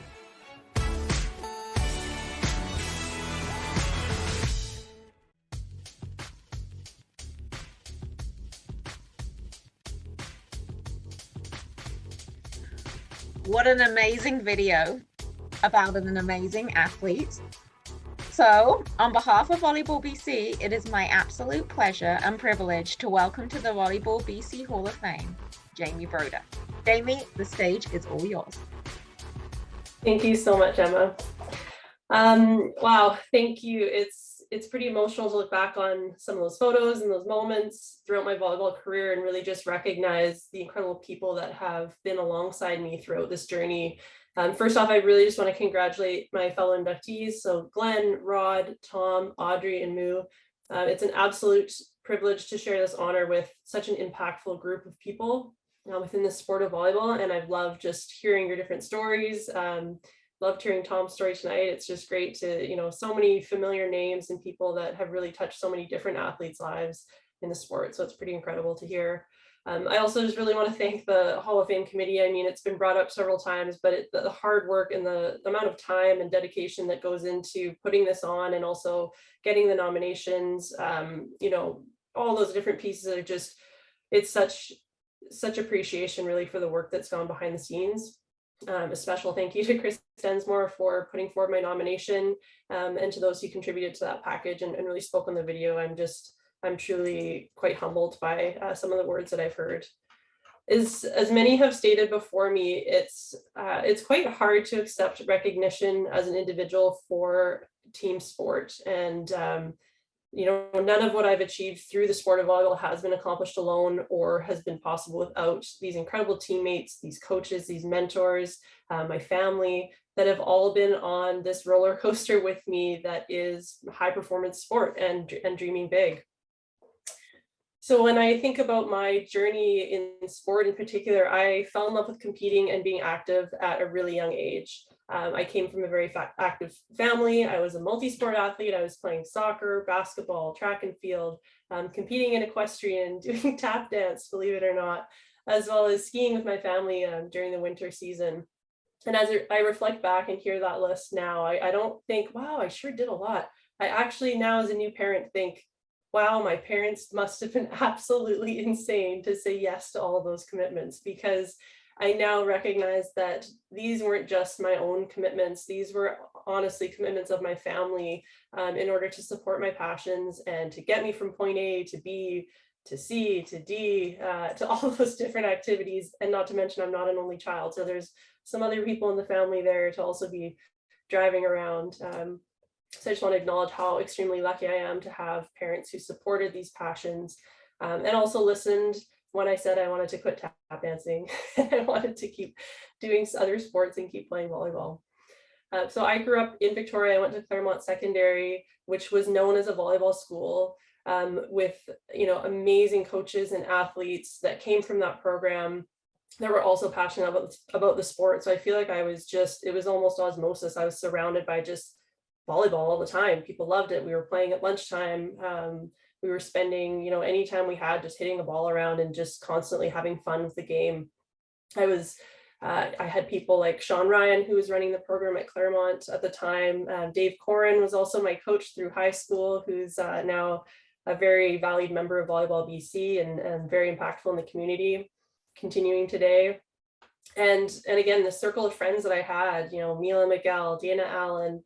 What an amazing video about an amazing athlete. So, on behalf of Volleyball BC, it is my absolute pleasure and privilege to welcome to the Volleyball BC Hall of Fame, Jamie Broder. Jamie, the stage is all yours. Thank you so much, Emma. Wow, thank you. It's pretty emotional to look back on some of those photos and those moments throughout my volleyball career and really just recognize the incredible people that have been alongside me throughout this journey. First off, I really just want to congratulate my fellow inductees. So Glenn, Rod, Tom, Audrey, and Moo. It's an absolute privilege to share this honor with such an impactful group of people within the sport of volleyball. And I've loved just hearing your different stories. Loved hearing Tom's story tonight. It's just great to, so many familiar names and people that have really touched so many different athletes' lives in the sport. So it's pretty incredible to hear. I also just really want to thank the Hall of Fame committee. I mean, it's been brought up several times, but the hard work and the amount of time and dedication that goes into putting this on and also getting the nominations, all those different pieces are just, it's such appreciation really for the work that's gone behind the scenes. A special thank you to Chris Densmore for putting forward my nomination, and to those who contributed to that package and really spoke on the video. I'm truly quite humbled by some of the words that I've heard. As many have stated before me, it's quite hard to accept recognition as an individual for team sport. And none of what I've achieved through the sport of volleyball has been accomplished alone or has been possible without these incredible teammates, these coaches, these mentors, my family that have all been on this roller coaster with me that is high performance sport and dreaming big. So when I think about my journey in sport in particular, I fell in love with competing and being active at a really young age. I came from a very active family. I was a multi-sport athlete. I was playing soccer, basketball, track and field, competing in equestrian, doing tap dance, believe it or not, as well as skiing with my family during the winter season. And as I reflect back and hear that list now, I don't think, wow, I sure did a lot. I actually now as a new parent think, wow, my parents must have been absolutely insane to say yes to all of those commitments, because I now recognize that these weren't just my own commitments. These were honestly commitments of my family in order to support my passions and to get me from point A to B to C to D to all of those different activities. And not to mention, I'm not an only child. So there's some other people in the family there to also be driving around. So I just want to acknowledge how extremely lucky I am to have parents who supported these passions and also listened when I said I wanted to quit tap dancing. I wanted to keep doing other sports and keep playing volleyball. So I grew up in Victoria. I went to Claremont Secondary, which was known as a volleyball school, with amazing coaches and athletes that came from that program that were also passionate about the sport. So I feel like it was almost osmosis. I was surrounded by just volleyball all the time. People loved it. We were playing at lunchtime. We were spending, any time we had just hitting a ball around and just constantly having fun with the game. I had people like Sean Ryan, who was running the program at Claremont at the time. Dave Corin was also my coach through high school, who's now a very valued member of Volleyball BC and very impactful in the community, continuing today. And again, the circle of friends that I had, Mila Miguel, Dana Allen,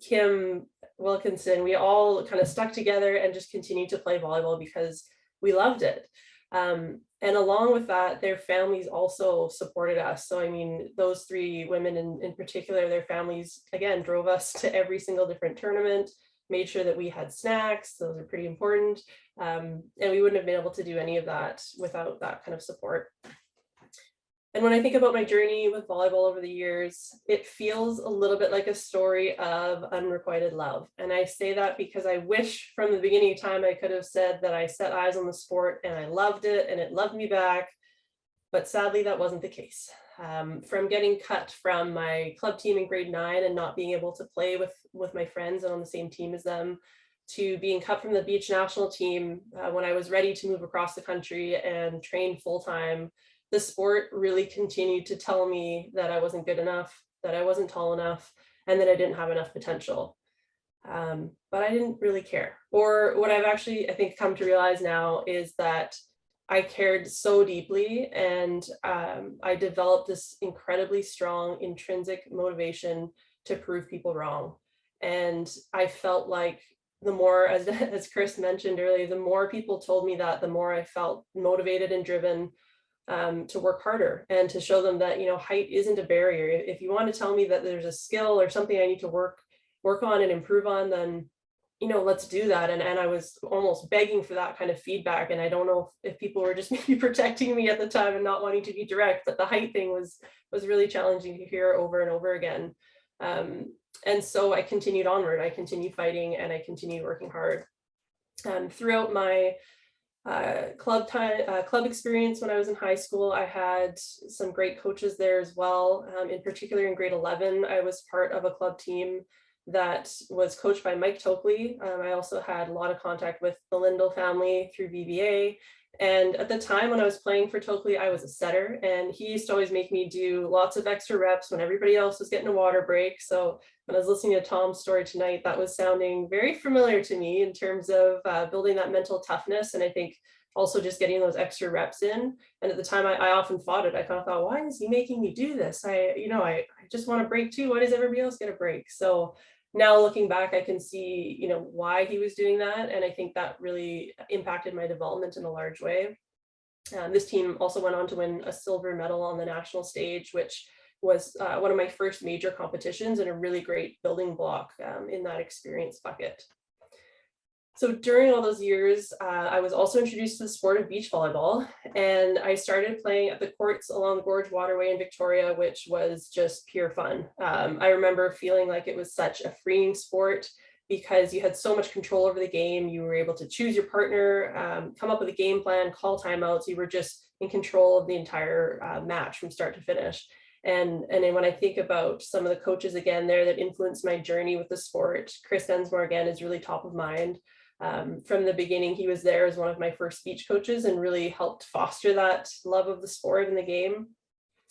Kim Wilkinson, we all kind of stuck together and just continued to play volleyball because we loved it. And along with that, their families also supported us. So, I mean, those three women in particular, their families, again, drove us to every single different tournament, made sure that we had snacks. Those are pretty important. And we wouldn't have been able to do any of that without that kind of support. And when I think about my journey with volleyball over the years, it feels a little bit like a story of unrequited love. And I say that because I wish from the beginning of time I could have said that I set eyes on the sport and I loved it and it loved me back. But sadly, that wasn't the case. From getting cut from my club team in grade 9 and not being able to play with my friends and on the same team as them, to being cut from the beach national team when I was ready to move across the country and train full-time, the sport really continued to tell me that I wasn't good enough, that I wasn't tall enough, and that I didn't have enough potential. But I didn't really care. Or what I've actually, I think, come to realize now is that I cared so deeply, and I developed this incredibly strong intrinsic motivation to prove people wrong. And I felt like the more, as Chris mentioned earlier, the more people told me that, the more I felt motivated and driven to work harder and to show them that, height isn't a barrier. If you want to tell me that there's a skill or something I need to work on and improve on, then, let's do that. And I was almost begging for that kind of feedback. And I don't know if people were just maybe protecting me at the time and not wanting to be direct, but the height thing was really challenging to hear over and over again. And so I continued onward. I continued fighting and I continued working hard. Throughout my club experience when I was in high school, I had some great coaches there as well. In particular, in grade 11, I was part of a club team that was coached by Mike Tokley. I also had a lot of contact with the Lindell family through VBA. And at the time when I was playing for Tokley, I was a setter, and he used to always make me do lots of extra reps when everybody else was getting a water break. So when I was listening to Tom's story tonight, that was sounding very familiar to me in terms of building that mental toughness. And I think also just getting those extra reps in. And at the time I often fought it. I kind of thought, why is he making me do this? I just want to break too. Why does everybody else get a break? So now looking back, I can see, why he was doing that. And I think that really impacted my development in a large way. This team also went on to win a silver medal on the national stage, which was one of my first major competitions and a really great building block in that experience bucket. So during all those years, I was also introduced to the sport of beach volleyball, and I started playing at the courts along the Gorge Waterway in Victoria, which was just pure fun. I remember feeling like it was such a freeing sport because you had so much control over the game. You were able to choose your partner, come up with a game plan, call timeouts. You were just in control of the entire match from start to finish. And then when I think about some of the coaches again there that influenced my journey with the sport, Chris Densmore again is really top of mind. From the beginning, he was there as one of my first beach coaches and really helped foster that love of the sport and the game.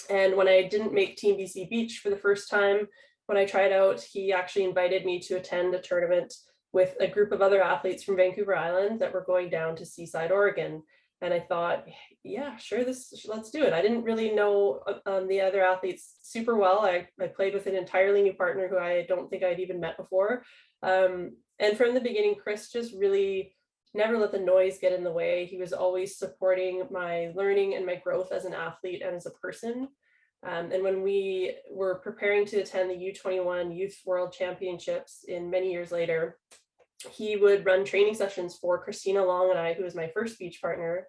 And when I didn't make Team BC Beach for the first time, when I tried out, he actually invited me to attend a tournament with a group of other athletes from Vancouver Island that were going down to Seaside, Oregon. And I thought, yeah, sure, let's do it. I didn't really know the other athletes super well. I played with an entirely new partner who I don't think I'd even met before. And from the beginning, Chris just really never let the noise get in the way. He was always supporting my learning and my growth as an athlete and as a person. And when we were preparing to attend the U21 Youth World Championships in many years later, he would run training sessions for Christina Long and I, who was my first beach partner.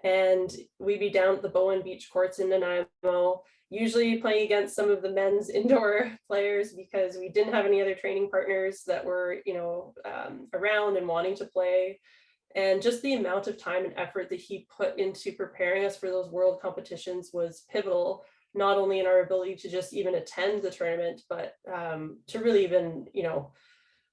And we'd be down at the Bowen Beach courts in Nanaimo, usually playing against some of the men's indoor players because we didn't have any other training partners that were, around and wanting to play. And just the amount of time and effort that he put into preparing us for those world competitions was pivotal, not only in our ability to just even attend the tournament, but to really even,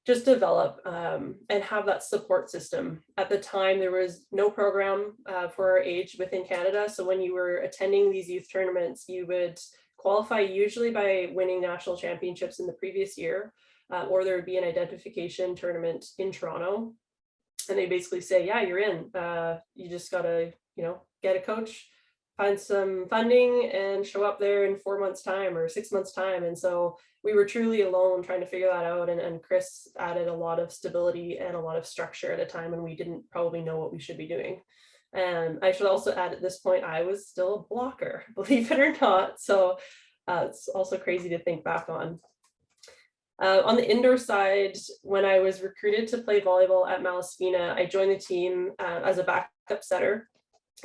just develop and have that support system. At the time, there was no program for our age within Canada. So when you were attending these youth tournaments, you would qualify usually by winning national championships in the previous year, or there would be an identification tournament in Toronto. And they basically say, yeah, you're in. You just gotta, get a coach, find some funding and show up there in 4 months time or 6 months time. And so we were truly alone trying to figure that out. And Chris added a lot of stability and a lot of structure at a time when we didn't probably know what we should be doing. And I should also add at this point, I was still a blocker, believe it or not. So it's also crazy to think back on. On the indoor side, when I was recruited to play volleyball at Malaspina, I joined the team as a backup setter,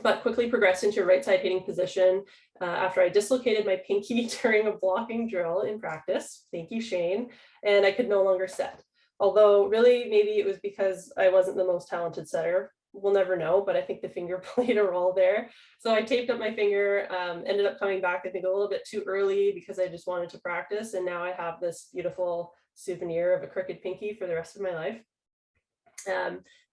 but quickly progressed into a right side hitting position after I dislocated my pinky during a blocking drill in practice. Thank you, Shane. And I could no longer set. Although really, maybe it was because I wasn't the most talented setter. We'll never know, but I think the finger played a role there. So I taped up my finger, ended up coming back, I think a little bit too early because I just wanted to practice. And now I have this beautiful souvenir of a crooked pinky for the rest of my life.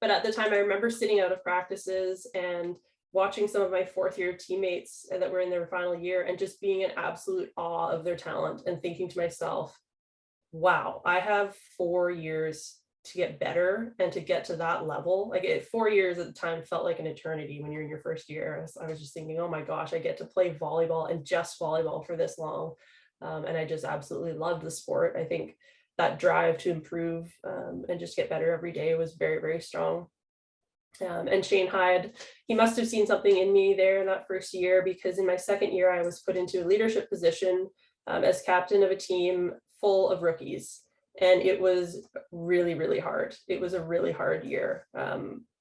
But at the time, I remember sitting out of practices and watching some of my fourth year teammates that were in their final year and just being in absolute awe of their talent and thinking to myself, wow, I have 4 years to get better and to get to that level. Like 4 years at the time felt like an eternity when you're in your first year. I was just thinking, oh my gosh, I get to play volleyball and just volleyball for this long. And I just absolutely loved the sport. I think that drive to improve and just get better every day was very, very strong. And Shane Hyde, he must have seen something in me there in that first year, because in my second year, I was put into a leadership position as captain of a team full of rookies. And it was really, really hard. It was a really hard year.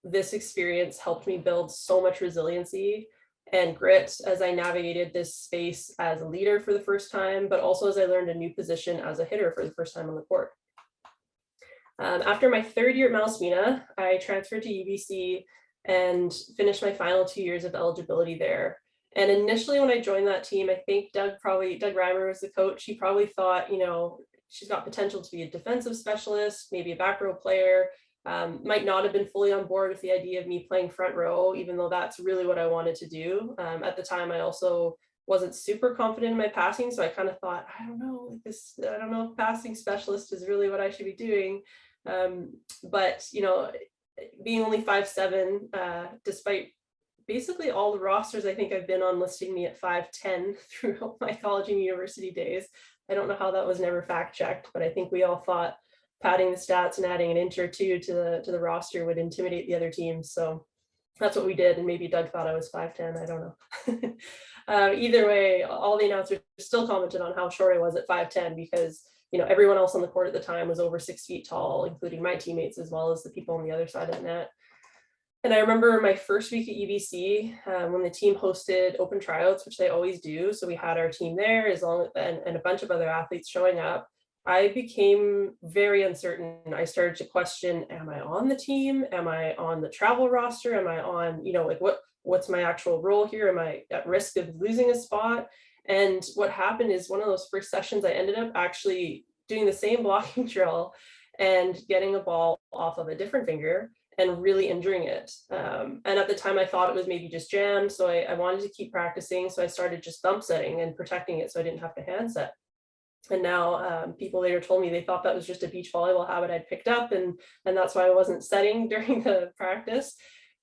This experience helped me build so much resiliency and grit as I navigated this space as a leader for the first time, but also as I learned a new position as a hitter for the first time on the court. After my third year at Malasmina, I transferred to UBC and finished my final 2 years of eligibility there. And initially when I joined that team, I think Doug Reimer was the coach. He probably thought, you know, she's got potential to be a defensive specialist, maybe a back row player, might not have been fully on board with the idea of me playing front row, even though that's really what I wanted to do. At the time, I also wasn't super confident in my passing. So I kind of thought, I don't know if passing specialist is really what I should be doing. But, you know, being only 5'7", despite basically all the rosters I think I've been on listing me at 5'10" throughout my college and university days. I don't know how that was never fact checked, but I think we all thought padding the stats and adding an inch or two to the roster would intimidate the other teams. So that's what we did. And maybe Doug thought I was 5'10", I don't know. Either way, all the announcers still commented on how short I was at 5'10", because, you know, everyone else on the court at the time was over 6 feet tall, including my teammates, as well as the people on the other side of the net. And I remember my first week at UBC when the team hosted open tryouts, which they always do. So we had our team there and a bunch of other athletes showing up. I became very uncertain. I started to question, am I on the team? Am I on the travel roster? Am I on, you know, like what's my actual role here? Am I at risk of losing a spot? And what happened is one of those first sessions, I ended up actually doing the same blocking drill and getting a ball off of a different finger and really injuring it. And at the time I thought it was maybe just jammed. So I wanted to keep practicing. So I started just thump setting and protecting it so I didn't have to hand set. And now people later told me they thought that was just a beach volleyball habit I'd picked up, and that's why I wasn't setting during the practice.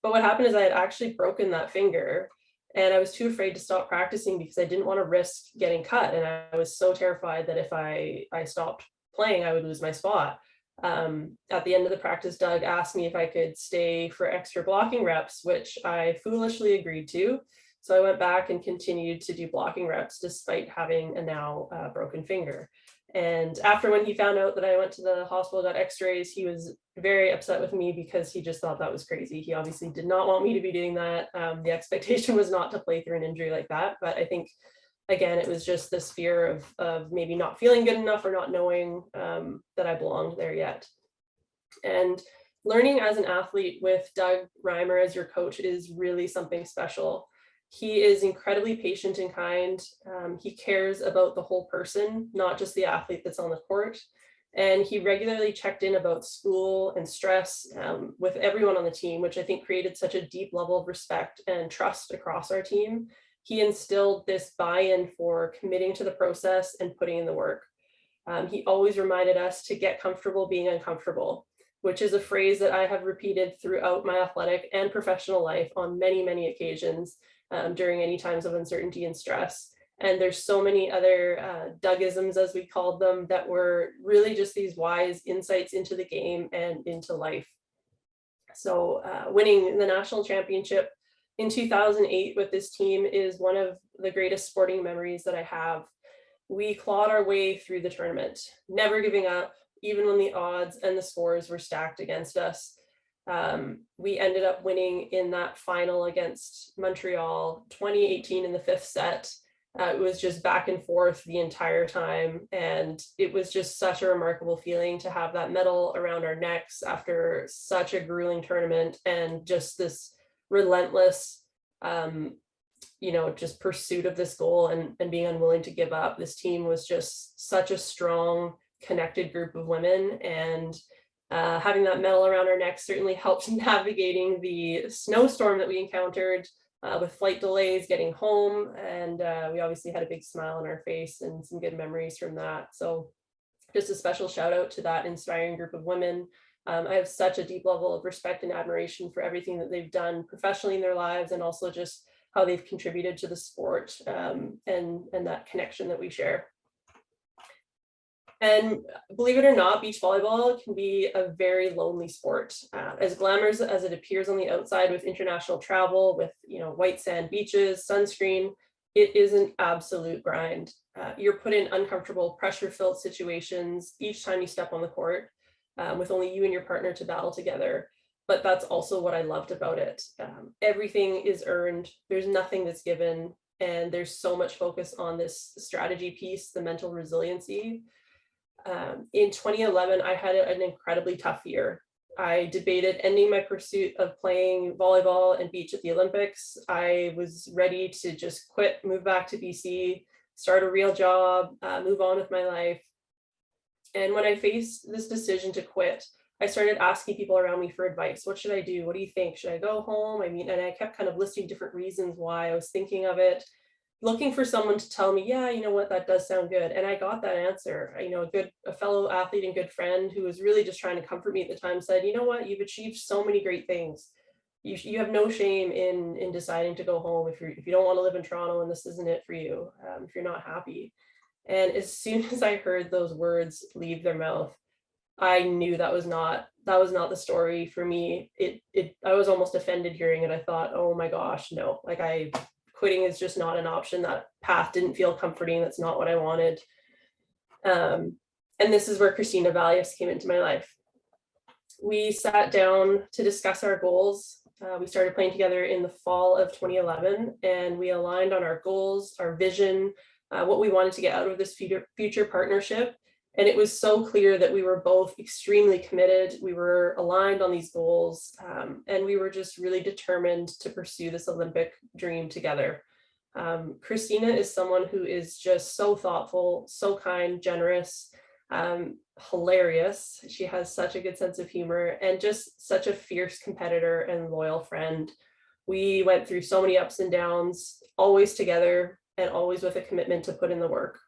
But what happened is I had actually broken that finger, and I was too afraid to stop practicing because I didn't want to risk getting cut. And I was so terrified that if I stopped playing, I would lose my spot. At the end of the practice, Doug asked me if I could stay for extra blocking reps, which I foolishly agreed to. So I went back and continued to do blocking reps despite having a now broken finger. And after when he found out that I went to the hospital, got x-rays, he was very upset with me because he just thought that was crazy. He obviously did not want me to be doing that. The expectation was not to play through an injury like that. But I think, again, it was just this fear of maybe not feeling good enough or not knowing that I belonged there yet. And learning as an athlete with Doug Reimer as your coach is really something special. He is incredibly patient and kind. He cares about the whole person, not just the athlete that's on the court. And he regularly checked in about school and stress with everyone on the team, which I think created such a deep level of respect and trust across our team. He instilled this buy-in for committing to the process and putting in the work. He always reminded us to get comfortable being uncomfortable, which is a phrase that I have repeated throughout my athletic and professional life on many, many occasions. During any times of uncertainty and stress. And there's so many other Dougisms, as we called them, that were really just these wise insights into the game and into life. So winning the national championship in 2008 with this team is one of the greatest sporting memories that I have. We clawed our way through the tournament, never giving up, even when the odds and the scores were stacked against us. We ended up winning in that final against Montreal 2018 in the 5th set. It was just back and forth the entire time. And it was just such a remarkable feeling to have that medal around our necks after such a grueling tournament and just this relentless, just pursuit of this goal and being unwilling to give up. This team was just such a strong, connected group of women, and having that medal around our necks certainly helped navigating the snowstorm that we encountered with flight delays, getting home. And we obviously had a big smile on our face and some good memories from that. So just a special shout out to that inspiring group of women. I have such a deep level of respect and admiration for everything that they've done professionally in their lives, and also just how they've contributed to the sport and that connection that we share. And believe it or not, beach volleyball can be a very lonely sport. As glamorous as it appears on the outside with international travel, with white sand beaches, sunscreen, it is an absolute grind. You're put in uncomfortable, pressure-filled situations each time you step on the court, with only you and your partner to battle together. But that's also what I loved about it. Everything is earned. There's nothing that's given. And there's so much focus on this strategy piece, the mental resiliency. In 2011, I had an incredibly tough year. I debated ending my pursuit of playing volleyball and beach at the Olympics. I was ready to just quit, move back to BC, start a real job, move on with my life. And when I faced this decision to quit, I started asking people around me for advice. What should I do? What do you think? Should I go home? And I kept kind of listing different reasons why I was thinking of it, looking for someone to tell me, yeah, you know what, that does sound good. And I got that answer. A fellow athlete and good friend who was really just trying to comfort me at the time said, you know what, you've achieved so many great things. You have no shame in deciding to go home if you don't want to live in Toronto and this isn't it for you, if you're not happy. And as soon as I heard those words leave their mouth, I knew that was not the story for me. I was almost offended hearing it. I thought, oh my gosh, no, quitting is just not an option. That path didn't feel comforting. That's not what I wanted. And this is where Christina Valius came into my life. We sat down to discuss our goals. We started playing together in the fall of 2011, and we aligned on our goals, our vision, what we wanted to get out of this future partnership. And it was so clear that we were both extremely committed. We were aligned on these goals, and we were just really determined to pursue this Olympic dream together. Christina is someone who is just so thoughtful, so kind, generous, hilarious. She has such a good sense of humor and just such a fierce competitor and loyal friend. We went through so many ups and downs, always together and always with a commitment to put in the work.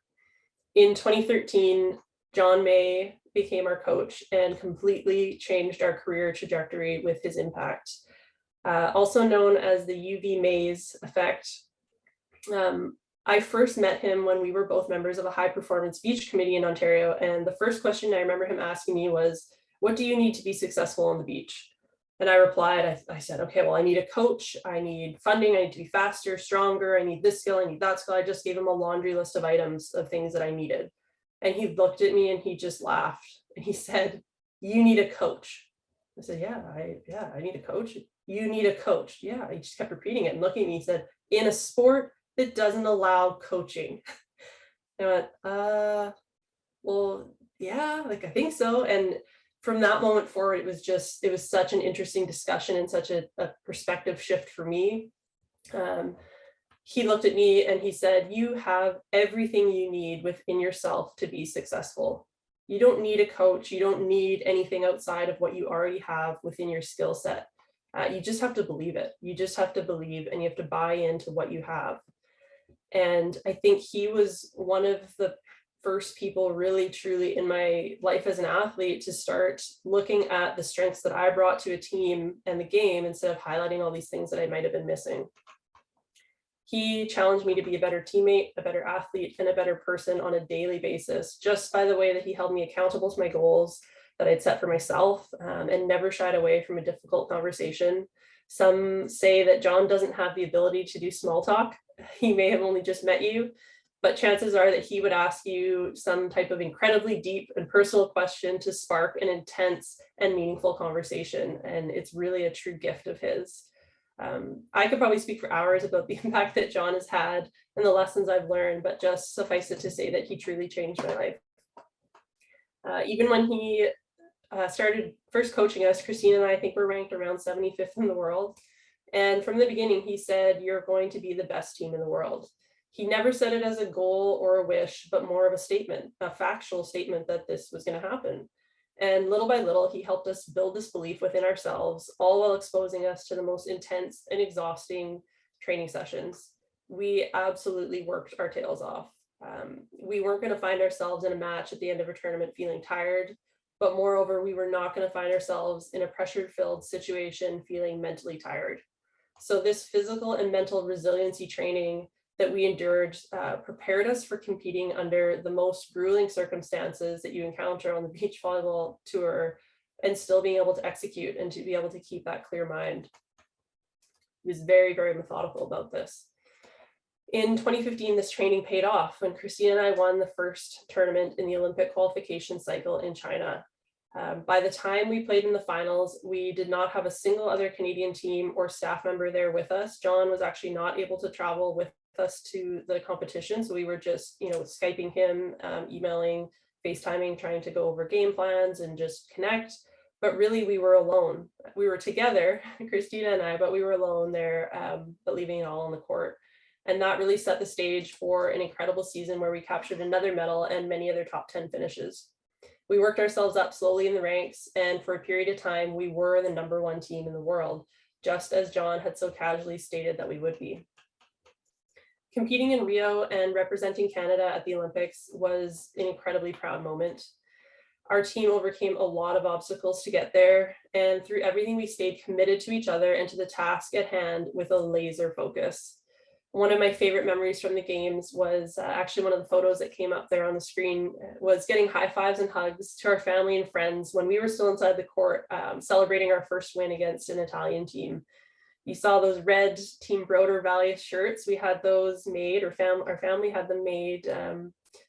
In 2013, John May became our coach and completely changed our career trajectory with his impact. Also known as the UV Mays effect. I first met him when we were both members of a high performance beach committee in Ontario. And the first question I remember him asking me was, what do you need to be successful on the beach? And I replied, I said, okay, well, I need a coach. I need funding. I need to be faster, stronger. I need this skill. I need that skill. I just gave him a laundry list of items of things that I needed. And he looked at me and he just laughed. And he said, you need a coach. I said, yeah, I need a coach. You need a coach. Yeah, he just kept repeating it and looking at me. He said, in a sport that doesn't allow coaching. I went, well, yeah, I think so. And from that moment forward, it was such an interesting discussion and such a perspective shift for me. He looked at me and he said, you have everything you need within yourself to be successful. You don't need a coach. You don't need anything outside of what you already have within your skill set. You just have to believe it. You just have to believe and you have to buy into what you have. And I think he was one of the first people really truly in my life as an athlete to start looking at the strengths that I brought to a team and the game instead of highlighting all these things that I might have been missing. He challenged me to be a better teammate, a better athlete, and a better person on a daily basis, just by the way that he held me accountable to my goals that I'd set for myself, and never shied away from a difficult conversation. Some say that John doesn't have the ability to do small talk. He may have only just met you, but chances are that he would ask you some type of incredibly deep and personal question to spark an intense and meaningful conversation. And it's really a true gift of his. I could probably speak for hours about the impact that John has had and the lessons I've learned, but just suffice it to say that he truly changed my life. Even when he started first coaching us, Christina and I think we're ranked around 75th in the world. And from the beginning, he said, you're going to be the best team in the world. He never said it as a goal or a wish, but more of a statement, a factual statement that this was going to happen. And little by little, he helped us build this belief within ourselves, all while exposing us to the most intense and exhausting training sessions. We absolutely worked our tails off. We weren't going to find ourselves in a match at the end of a tournament feeling tired, but moreover, we were not going to find ourselves in a pressure-filled situation feeling mentally tired. So this physical and mental resiliency training that we endured prepared us for competing under the most grueling circumstances that you encounter on the beach volleyball tour, and still being able to execute and to be able to keep that clear mind. He was very, very methodical about this. In 2015, this training paid off when Christina and I won the first tournament in the Olympic qualification cycle in China. By the time we played in the finals, we did not have a single other Canadian team or staff member there with us. John was actually not able to travel with us to the competition, so we were just, Skyping him, emailing, FaceTiming, trying to go over game plans and just connect. But really, we were alone. We were together, Christina and I, but we were alone there, but leaving it all on the court. And that really set the stage for an incredible season where we captured another medal and many other top 10 finishes. We worked ourselves up slowly in the ranks, and for a period of time, we were the #1 team in the world, just as John had so casually stated that we would be. Competing in Rio and representing Canada at the Olympics was an incredibly proud moment. Our team overcame a lot of obstacles to get there, and through everything, we stayed committed to each other and to the task at hand with a laser focus. One of my favorite memories from the games was actually one of the photos that came up there on the screen was getting high fives and hugs to our family and friends when we were still inside the court, celebrating our first win against an Italian team. You saw those red Team Broder Valley shirts. We had those made, our family had them made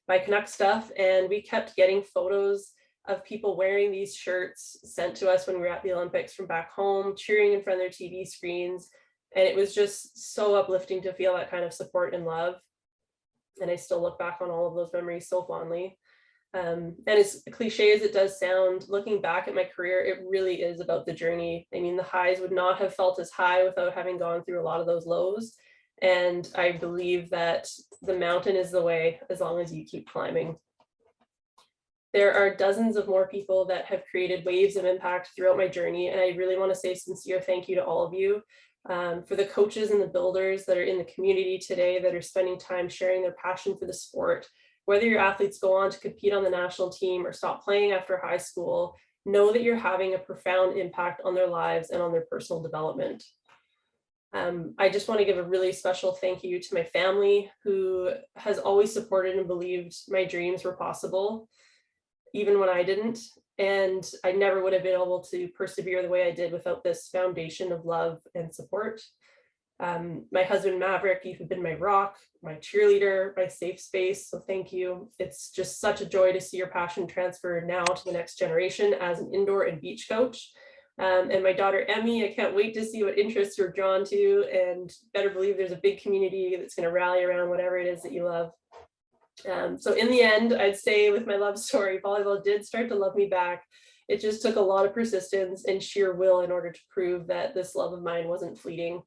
by Canuck Stuff, and we kept getting photos of people wearing these shirts sent to us when we were at the Olympics from back home, cheering in front of their TV screens. And it was just so uplifting to feel that kind of support and love. And I still look back on all of those memories so fondly. And as cliche as it does sound, looking back at my career, it really is about the journey. I mean, the highs would not have felt as high without having gone through a lot of those lows. And I believe that the mountain is the way as long as you keep climbing. There are dozens of more people that have created waves of impact throughout my journey. And I really want to say a sincere thank you to all of you. For the coaches and the builders that are in the community today that are spending time sharing their passion for the sport. Whether your athletes go on to compete on the national team or stop playing after high school, know that you're having a profound impact on their lives and on their personal development. I just want to give a really special thank you to my family, who has always supported and believed my dreams were possible, even when I didn't. And I never would have been able to persevere the way I did without this foundation of love and support. My husband, Maverick, you've been my rock, my cheerleader, my safe space. So thank you. It's just such a joy to see your passion transfer now to the next generation as an indoor and beach coach. And my daughter, Emmy, I can't wait to see what interests you're drawn to, and better believe there's a big community that's going to rally around whatever it is that you love. So in the end, I'd say with my love story, volleyball did start to love me back. It just took a lot of persistence and sheer will in order to prove that this love of mine wasn't fleeting.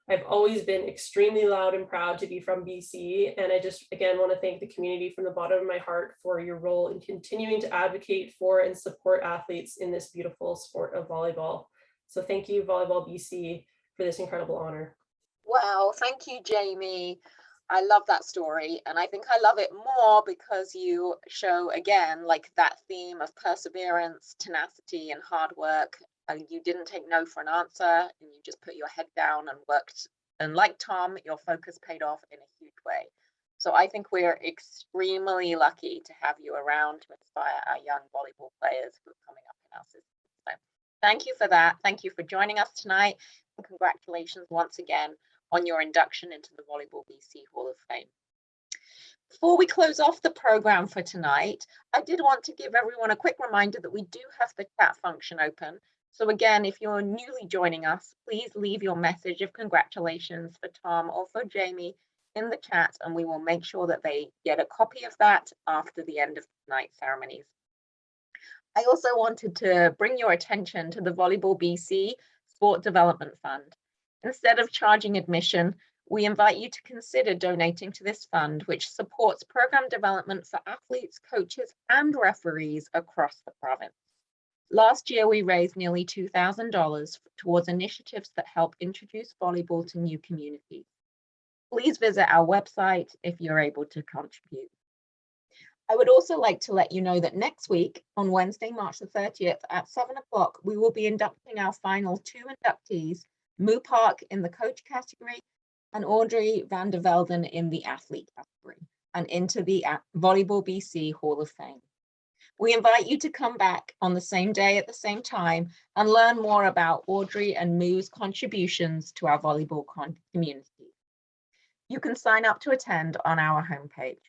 I've always been extremely loud and proud to be from BC. And I just, again, want to thank the community from the bottom of my heart for your role in continuing to advocate for and support athletes in this beautiful sport of volleyball. So thank you, Volleyball BC, for this incredible honor. Wow, thank you, Jamie. I love that story, and I think I love it more because you show again like that theme of perseverance, tenacity, and hard work. And you didn't take no for an answer, and you just put your head down and worked. And like Tom, your focus paid off in a huge way. So I think we're extremely lucky to have you around to inspire our young volleyball players who are coming up in our system. So thank you for that. Thank you for joining us tonight, and congratulations once again on your induction into the Volleyball BC Hall of Fame. Before we close off the program for tonight, I did want to give everyone a quick reminder that we do have the chat function open. So again, if you're newly joining us, please leave your message of congratulations for Tom or for Jamie in the chat, and we will make sure that they get a copy of that after the end of tonight's ceremonies. I also wanted to bring your attention to the Volleyball BC Sport Development Fund. Instead of charging admission, we invite you to consider donating to this fund, which supports program development for athletes, coaches, and referees across the province. Last year, we raised nearly $2,000 towards initiatives that help introduce volleyball to new communities. Please visit our website if you're able to contribute. I would also like to let you know that next week, on Wednesday, March the 30th at 7 o'clock, we will be inducting our final 2 inductees, Moo Park in the coach category and Audrey van der Velden in the athlete category and into the Volleyball BC Hall of Fame. We invite you to come back on the same day at the same time and learn more about Audrey and Moo's contributions to our volleyball community. You can sign up to attend on our homepage.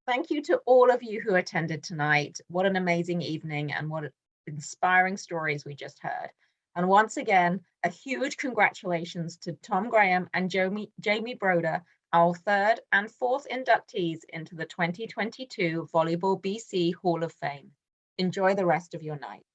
Thank you to all of you who attended tonight. What an amazing evening and what inspiring stories we just heard. And once again, a huge congratulations to Tom Graham and Jamie Broder, our third and fourth inductees into the 2022 Volleyball BC Hall of Fame. Enjoy the rest of your night.